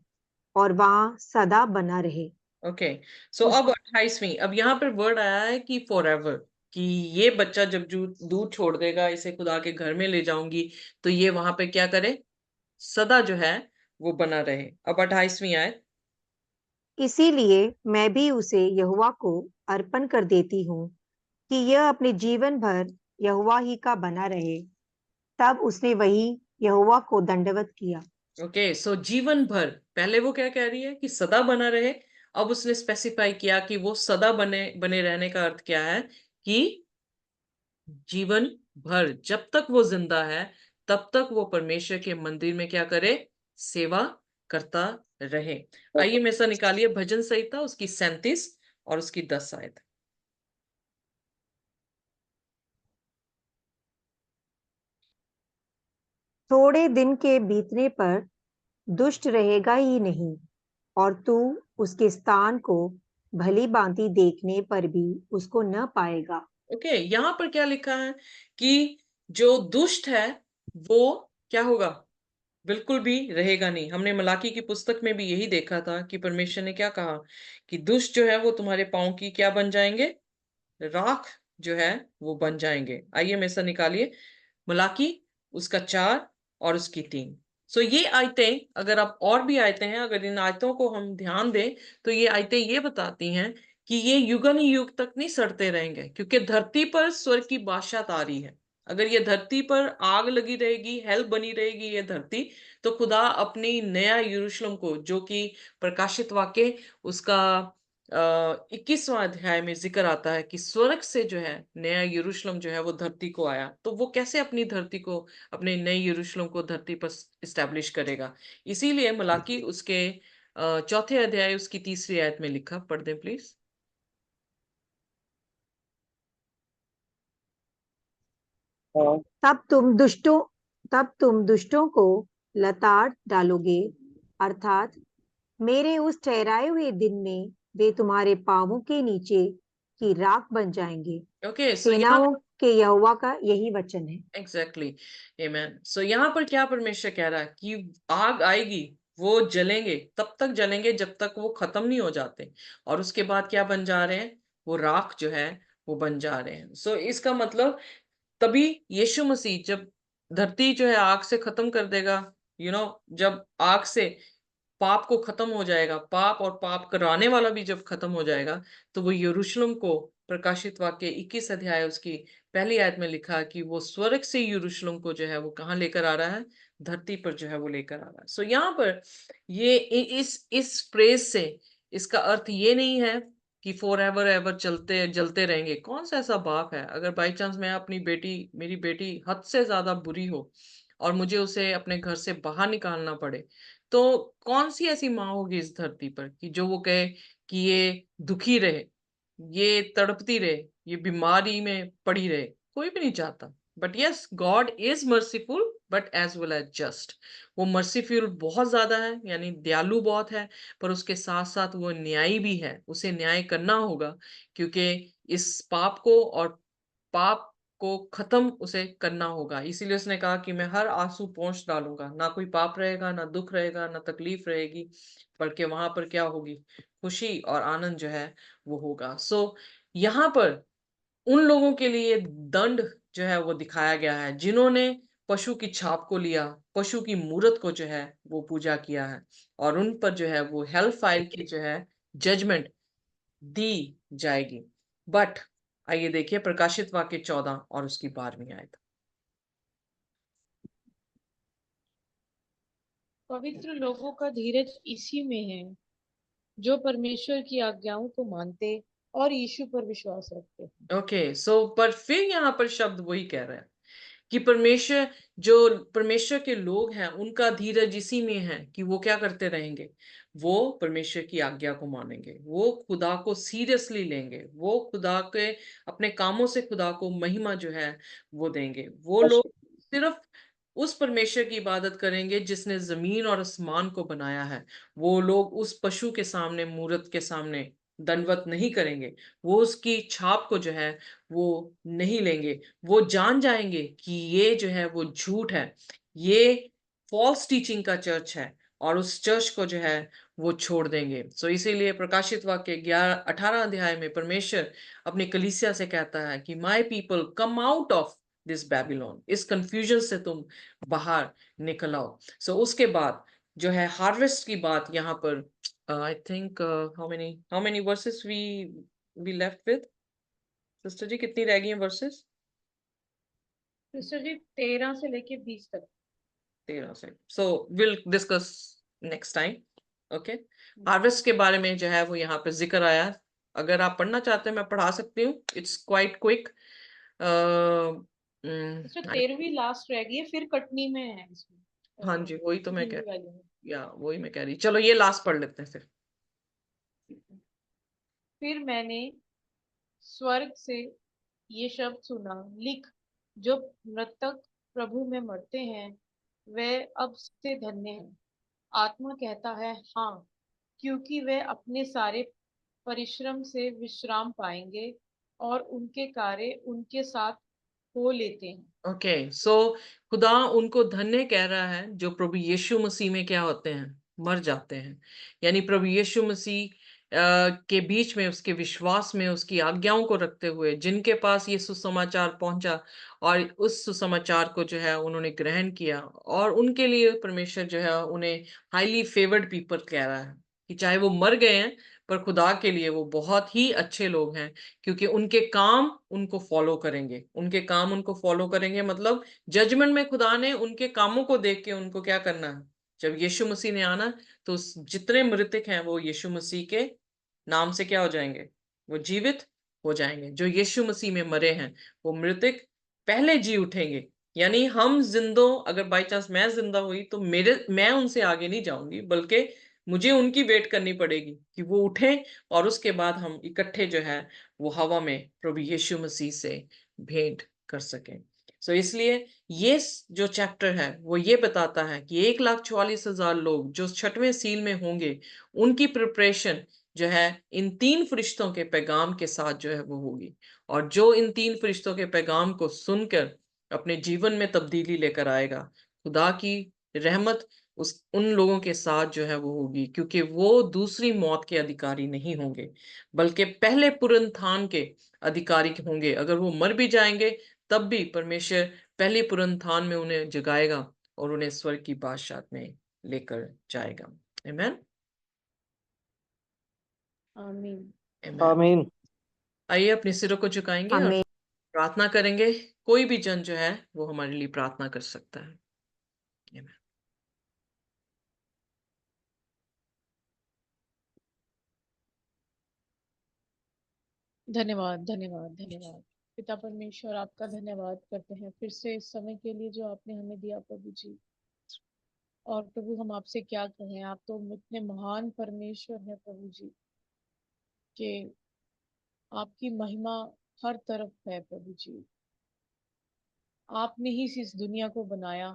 [SPEAKER 5] और वहां सदा बना रहे।
[SPEAKER 3] ओके, सो
[SPEAKER 5] उस
[SPEAKER 3] अब 28वीं, अब यहाँ पर वर्ड आया है कि फॉर एवर, कि ये बच्चा जब दूध छोड़ देगा, इसे खुदा के घर में ले जाऊंगी, तो ये वहां पे क्या करे, सदा जो है वो बना रहे। अब 28वीं आयत।
[SPEAKER 5] इसीलिए मैं भी उसे यहोवा को अर्पण कर देती हूँ कि यह अपने जीवन भर यहोवा ही का बना रहे। तब उसने वही यहोवा को दंडवत किया।
[SPEAKER 3] ओके, सो जीवन भर, पहले वो क्या कह रही है कि सदा बना रहे। अब उसने स्पेसिफाई किया कि वो सदा बने बने रहने का अर्थ क्या है, कि जीवन भर जब तक वो जिंदा है तब तक वो परमेश्वर के मंदिर में क्या करे, सेवा करता रहे। आइए में से निकालिए भजन संहिता उसकी 37 और उसकी 10 आयत।
[SPEAKER 5] थोड़े दिन के बीतने पर दुष्ट रहेगा ही नहीं, और तू उसके स्थान को भली भांति देखने पर भी उसको न पाएगा।
[SPEAKER 3] ओके, यहाँ पर क्या लिखा है कि जो दुष्ट है वो क्या होगा, बिल्कुल भी रहेगा नहीं। हमने मलाकी की पुस्तक में भी यही देखा था कि परमेश्वर ने क्या कहा कि दुष्ट जो है वो तुम्हारे पांव की क्या बन जाएंगे, राख जो है वो बन जाएंगे। आइए में से निकालिए मलाकी उसका 4 और उसकी 3। सो ये आयतें, अगर आप और भी आयतें हैं, अगर इन आयतों को हम ध्यान दें, तो ये आयतें ये बताती हैं कि ये युगन युग तक नहीं सड़ते रहेंगे, क्योंकि धरती पर स्वर्ग की बादशाह तारी है। अगर ये धरती पर आग लगी रहेगी, हेल बनी रहेगी ये धरती, तो खुदा अपनी नया यरूशलेम को, जो कि प्रकाशित वाक्य उसका 21वां अध्याय में जिक्र आता है कि स्वर्ग से जो है नया यरूशलेम जो है वो धरती को आया, तो वो कैसे अपनी धरती को, अपने नए यरूशलेम को धरती पर इस्टेब्लिश करेगा। इसीलिए मलाकी उसके चौथे अध्याय उसकी 3री आयत में लिखा, पढ़ दें प्लीज।
[SPEAKER 2] हाँ।
[SPEAKER 5] तब तुम दुष्टों को लताड़ डालोगे, अर्थात मेरे उस ठहराए हुए दिन में वे तुम्हारे पांवों के नीचे की राख बन जाएंगे।
[SPEAKER 3] ओके, सो यहाँ
[SPEAKER 5] सेनाओं के यहोवा का यही वचन है।
[SPEAKER 3] एग्जैक्टली, आमेन। सो यहाँ पर क्या परमेश्वर कह रहा है कि आग आएगी वो जलेंगे, तब तक जलेंगे जब तक वो खत्म नहीं हो जाते, और उसके बाद क्या बन जा रहे हैं, वो राख जो है वो बन जा रहे हैं। सो इसका मतलब तभी यीशु मसीह जब धरती जो है आग से खत्म कर देगा, जब आग से पाप को खत्म हो जाएगा, पाप और पाप कराने वाला भी जब खत्म हो जाएगा, तो वो यरूशलेम को, प्रकाशित वाक्य 21 अध्याय उसकी पहली आयत में लिखा कि वो स्वर्ग से यरूशलेम को जो है वो कहाँ लेकर आ रहा है, धरती पर जो है वो लेकर आ रहा है। सो यहाँ पर ये इस प्रेज से इसका अर्थ ये नहीं है कि फॉर एवर एवर चलते जलते रहेंगे। कौन सा ऐसा बाप है, अगर बाई चांस मैं मेरी बेटी हद से ज्यादा बुरी हो और मुझे उसे अपने घर से बाहर निकालना पड़े, तो कौन सी ऐसी माँ होगी इस धरती पर कि जो वो कहे कि ये दुखी रहे, ये तड़पती रहे, ये बीमारी में पड़ी रहे? कोई भी नहीं चाहता। But yes, God is merciful but as well as just. वो मर्सीफुल बहुत ज्यादा है, यानी दयालु बहुत है, पर उसके साथ साथ वो न्यायी भी है। उसे न्याय करना होगा, क्योंकि इस पाप को और पाप को खत्म उसे करना होगा। इसीलिए उसने कहा कि मैं हर आंसू पोंछ डालूंगा, ना कोई पाप रहेगा, ना दुख रहेगा, ना तकलीफ रहेगी, बल्कि वहां पर क्या होगी, खुशी और आनंद जो है वो होगा। सो यहाँ पर उन लोगों के लिए दंड जो है वो दिखाया गया है जिन्होंने पशु की छाप को लिया, पशु की मूरत को जो है वो पूजा किया है, और उन पर जो है वो हेल फायर की जो है जजमेंट दी जाएगी। बट आइए देखिए प्रकाशित वाक्य 14 और उसकी 12वीं आयत।
[SPEAKER 4] पवित्र लोगों का धीरज इसी में है जो परमेश्वर की आज्ञाओं को मानते और यीशु पर विश्वास रखते हैं।
[SPEAKER 3] ओके, सो पर फिर यहाँ पर शब्द वही कह रहे हैं कि परमेश्वर के लोग हैं, उनका धीरज इसी में है कि वो क्या करते रहेंगे, वो परमेश्वर की आज्ञा को मानेंगे, वो खुदा को सीरियसली लेंगे, वो खुदा के अपने कामों से खुदा को महिमा जो है वो देंगे। वो लोग सिर्फ उस परमेश्वर की इबादत करेंगे जिसने जमीन और आसमान को बनाया है। वो लोग उस पशु के सामने, मूरत के सामने दंडवत नहीं करेंगे, वो उसकी छाप को जो है वो नहीं लेंगे। वो जान जाएंगे कि ये जो है वो झूठ है, ये फॉल्स टीचिंग का चर्च है, और उस चर्च को जो है वो छोड़ देंगे। सो इसीलिए प्रकाशित वाक्य 18 अध्याय में परमेश्वर अपनी कलीसिया से कहता है कि my people come out of this Babylon, इस कंफ्यूजन से तुम बाहर निकल आओ। सो उसके बाद जो है हार्वेस्ट की बात यहाँ पर, I think how many verses we left with, sister ji कितनी रह गई हैं वर्सेस?
[SPEAKER 4] सिस्टर जी 13 से लेके 20 तक।
[SPEAKER 3] 13 से। So will discuss next time. Okay, harvest के बारे में जो है वो यहाँ पे जिक्र आया। अगर आप पढ़ना चाहते हैं मैं पढ़ा सकती हूँ, इट्स क्वाइट क्विक।
[SPEAKER 4] सिस्टर 13वीं लास्ट रह गई है, फिर कटनी में है इसमें।
[SPEAKER 3] हाँ जी, वही तो मैं
[SPEAKER 4] हिंदी
[SPEAKER 3] कह
[SPEAKER 4] वाली में।
[SPEAKER 3] वही मैं कह रही। चलो ये लास्ट पढ़ लेते हैं फिर।
[SPEAKER 4] फिर मैंने स्वर्ग से ये शब्द सुना, लिख, जो मृतक प्रभु में मरते हैं वे अब से धन्य हैं। आत्मा कहता है हाँ, क्योंकि वे अपने सारे परिश्रम से विश्राम पाएंगे और उनके कार्य उनके साथ हो लेते हैं।
[SPEAKER 3] ओके, सो खुदा उनको धन्य कह रहा है जो प्रभु यीशु मसीह में क्या होते हैं, मर जाते हैं। यानी प्रभु यीशु मसीह के बीच में, उसके विश्वास में, उसकी आज्ञाओं को रखते हुए जिनके पास ये सुसमाचार पहुंचा, और उस सुसमाचार को जो है उन्होंने ग्रहण किया, और उनके लिए परमेश्वर जो है उन्हें हाईली फेवर्ड पीपल कह रहा है कि चाहे वो मर गए हैं पर खुदा के लिए वो बहुत ही अच्छे लोग हैं, क्योंकि उनके काम उनको फॉलो करेंगे। उनके काम उनको फॉलो करेंगे मतलब जजमेंट में खुदा ने उनके कामों को देख के उनको क्या करना है, जब यीशु मसीह ने आना, तो जितने मृतक हैं वो यीशु मसीह के नाम से क्या हो जाएंगे, वो जीवित हो जाएंगे। जो यीशु मसीह में मरे हैं वो मृतक पहले जी उठेंगे। यानी हम जिंदों, अगर बाई चांस मैं जिंदा हुई तो मैं उनसे आगे नहीं जाऊंगी, बल्कि मुझे उनकी वेट करनी पड़ेगी कि वो उठें, और उसके बाद हम इकट्ठे जो है वो हवा में प्रभु यीशु मसीह से भेंट कर सकें। सो इसलिए ये जो चैप्टर है वो ये बताता है कि 1,44,000 लोग जो छठवें सील में होंगे, उनकी प्रिपरेशन जो है इन 3 फरिश्तों के पैगाम के साथ जो है वो होगी। और जो इन 3 फरिश्तों के पैगाम को सुनकर अपने जीवन में तब्दीली लेकर आएगा, खुदा की रहमत उन लोगों के साथ जो है वो होगी, क्योंकि वो दूसरी मौत के अधिकारी नहीं होंगे, बल्कि पहले पुनरुत्थान के अधिकारी होंगे। अगर वो मर भी जाएंगे तब भी परमेश्वर पहले पुनरुत्थान में उन्हें जगाएगा और उन्हें स्वर्ग की बादशाह में लेकर जाएगा। आमीन,
[SPEAKER 4] आमीन।
[SPEAKER 3] आमीन।
[SPEAKER 2] आमीन।
[SPEAKER 3] आइए अपने सिरों को झुकाएंगे और
[SPEAKER 5] आमीन।
[SPEAKER 3] प्रार्थना करेंगे। कोई भी जन जो है वो हमारे लिए प्रार्थना कर सकता है। आमीन।
[SPEAKER 4] धन्यवाद, धन्यवाद, धन्यवाद। पिता परमेश्वर, आपका धन्यवाद करते हैं फिर से इस समय के लिए जो आपने हमें दिया प्रभु जी। और प्रभु हम आपसे क्या कहें, आप तो इतने महान परमेश्वर है प्रभु जी कि आपकी महिमा हर तरफ है प्रभु जी। आपने ही इस दुनिया को बनाया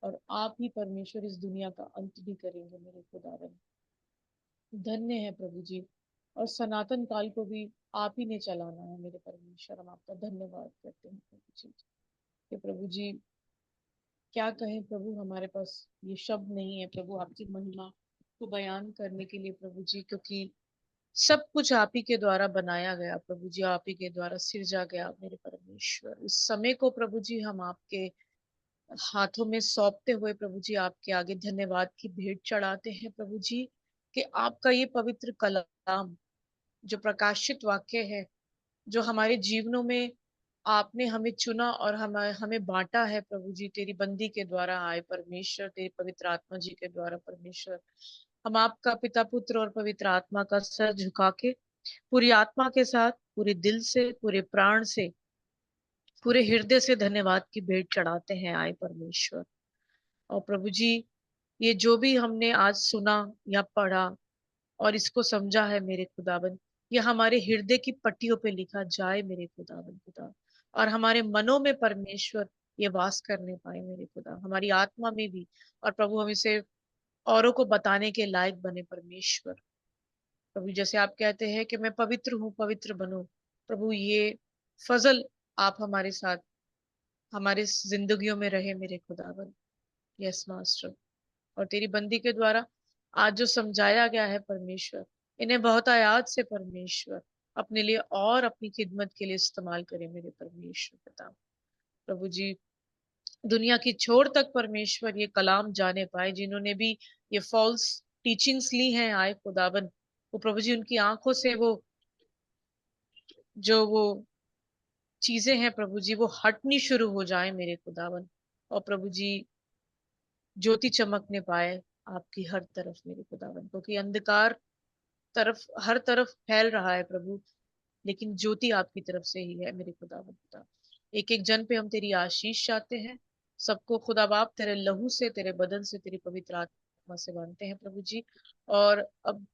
[SPEAKER 4] और आप ही परमेश्वर इस दुनिया का अंत भी करेंगे मेरे खुदावन। धन्य है प्रभु जी। और सनातन काल को भी आप ही ने चलाना है मेरे परमेश्वर। हम आपका धन्यवाद करते हैं प्रभु जी कि प्रभु जी क्या कहें प्रभु, हमारे पास ये शब्द नहीं है प्रभु आपकी महिमा को बयान करने के लिए प्रभु जी, क्योंकि सब कुछ आप ही के द्वारा बनाया गया प्रभु जी, आप ही के द्वारा सिरजा गया मेरे परमेश्वर। इस समय को प्रभु जी हम आपके हाथों में सौंपते हुए प्रभु जी आपके आगे धन्यवाद की भेंट चढ़ाते हैं प्रभु जी कि आपका ये पवित्र कलाम जो प्रकाशित वाक्य है, जो हमारे जीवनों में आपने हमें चुना और हमें बांटा है प्रभु जी तेरी बंदी के द्वारा आए परमेश्वर, तेरी पवित्र आत्मा जी के द्वारा परमेश्वर। हम आपका पिता पुत्र और पवित्र आत्मा का सर झुका के पूरी आत्मा के साथ, पूरे दिल से, पूरे प्राण से, पूरे हृदय से धन्यवाद की भेंट चढ़ाते हैं आए परमेश्वर। और प्रभु जी ये जो भी हमने आज सुना या पढ़ा और इसको समझा है मेरे खुदावन, ये हमारे हृदय की पट्टियों पे लिखा जाए मेरे खुदावन खुदा, और हमारे मनों में परमेश्वर ये वास करने पाए मेरे खुदा, हमारी आत्मा में भी। और प्रभु हम इसे औरों को बताने के लायक बने परमेश्वर। प्रभु जैसे आप कहते हैं कि मैं पवित्र हूँ, पवित्र बनो, प्रभु ये फजल आप हमारे साथ, हमारे जिंदगियों में रहे मेरे खुदावन। Yes master. और तेरी बंदी के द्वारा आज जो समझाया गया है परमेश्वर, इन्हें बहुत आयात से परमेश्वर अपने लिए और अपनी खिदमत के लिए इस्तेमाल करे मेरे परमेश्वर पिता। प्रभु जी दुनिया की छोर तक परमेश्वर ये कलाम जाने पाए, जिन्होंने भी ये फॉल्स टीचिंग्स ली हैं आए खुदावन, वो प्रभु जी उनकी आंखों से वो चीजें हैं प्रभु जी वो हटनी शुरू हो जाए मेरे खुदावन। और प्रभु जी ज्योति चमकने पाए आपकी हर तरफ मेरे खुदावन, क्योंकि अंधकार तरफ हर तरफ फैल रहा है प्रभु, लेकिन ज्योति आपकी तरफ से ही है मेरे खुदावन खुदा। एक एक जन पे हम तेरी आशीष चाहते हैं, सबको खुदा बाप तेरे लहू से, तेरे बदन से, तेरी पवित्र आत्मा से बांधते हैं प्रभु जी। और अब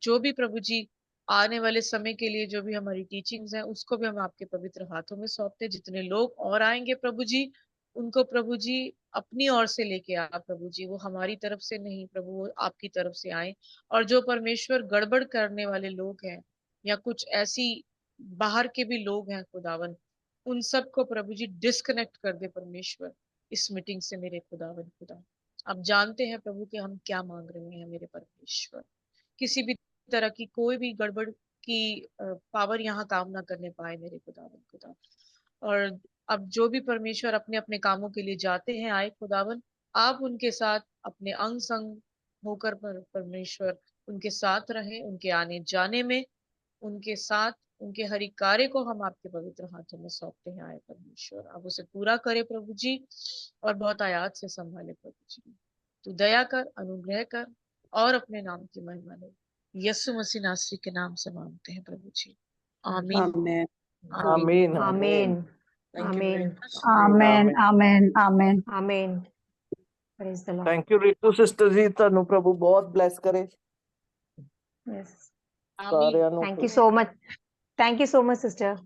[SPEAKER 4] जो भी प्रभु जी आने वाले समय के लिए जो भी हमारी टीचिंग्स हैं उसको भी हम आपके पवित्र हाथों में सौंपते हैं। जितने लोग और आएंगे प्रभु जी, उनको प्रभु जी अपनी ओर से लेके आ प्रभु जी, वो हमारी तरफ से नहीं प्रभु, वो आपकी तरफ से आए। और जो परमेश्वर गड़बड़ करने वाले लोग हैं या कुछ ऐसी बाहर के भी लोग हैं खुदावन, उन सबको प्रभु जी डिस्कनेक्ट कर दे परमेश्वर इस मीटिंग से मेरे खुदावन खुदा। आप जानते हैं प्रभु कि हम क्या मांग रहे हैं मेरे परमेश्वर। किसी भी तरह की कोई भी गड़बड़ की पावर यहाँ काम ना करने पाए मेरे खुदावन खुदा। और अब जो भी परमेश्वर अपने अपने कामों के लिए जाते हैं आए खुदावन, आप उनके साथ अपने अंग संग होकर परमेश्वर उनके साथ रहें, उनके आने जाने में उनके साथ, उनके हर एक कार्य को हम आपके पवित्र हाथों में सौंपते हैं आए परमेश्वर। आप उसे पूरा करे प्रभु जी और बहुत आयात से संभाले प्रभु जी। तू दया कर, अनुग्रह कर और अपने नाम की महिमा ले। यीशु मसीह नासरी के नाम से मांगते हैं प्रभु जी, आमीन।
[SPEAKER 6] आमेन
[SPEAKER 2] आमीन।
[SPEAKER 4] आमीन।
[SPEAKER 5] आमीन।
[SPEAKER 3] Thank you very
[SPEAKER 5] आमीन।
[SPEAKER 3] much.
[SPEAKER 6] आमेन आमेन आमेन।
[SPEAKER 5] आमीन। Praise the lord.
[SPEAKER 2] Thank you Ritu sister ji, ਤੁਹਾਨੂੰ ਪ੍ਰਭੂ ਬਹੁਤ ਬਲੈਸ ਕਰੇ
[SPEAKER 5] यस,
[SPEAKER 4] आमीन।
[SPEAKER 2] ਸਾਰਿਆਂ ਨੂੰ।
[SPEAKER 5] Thank you so much, thank you so much sister.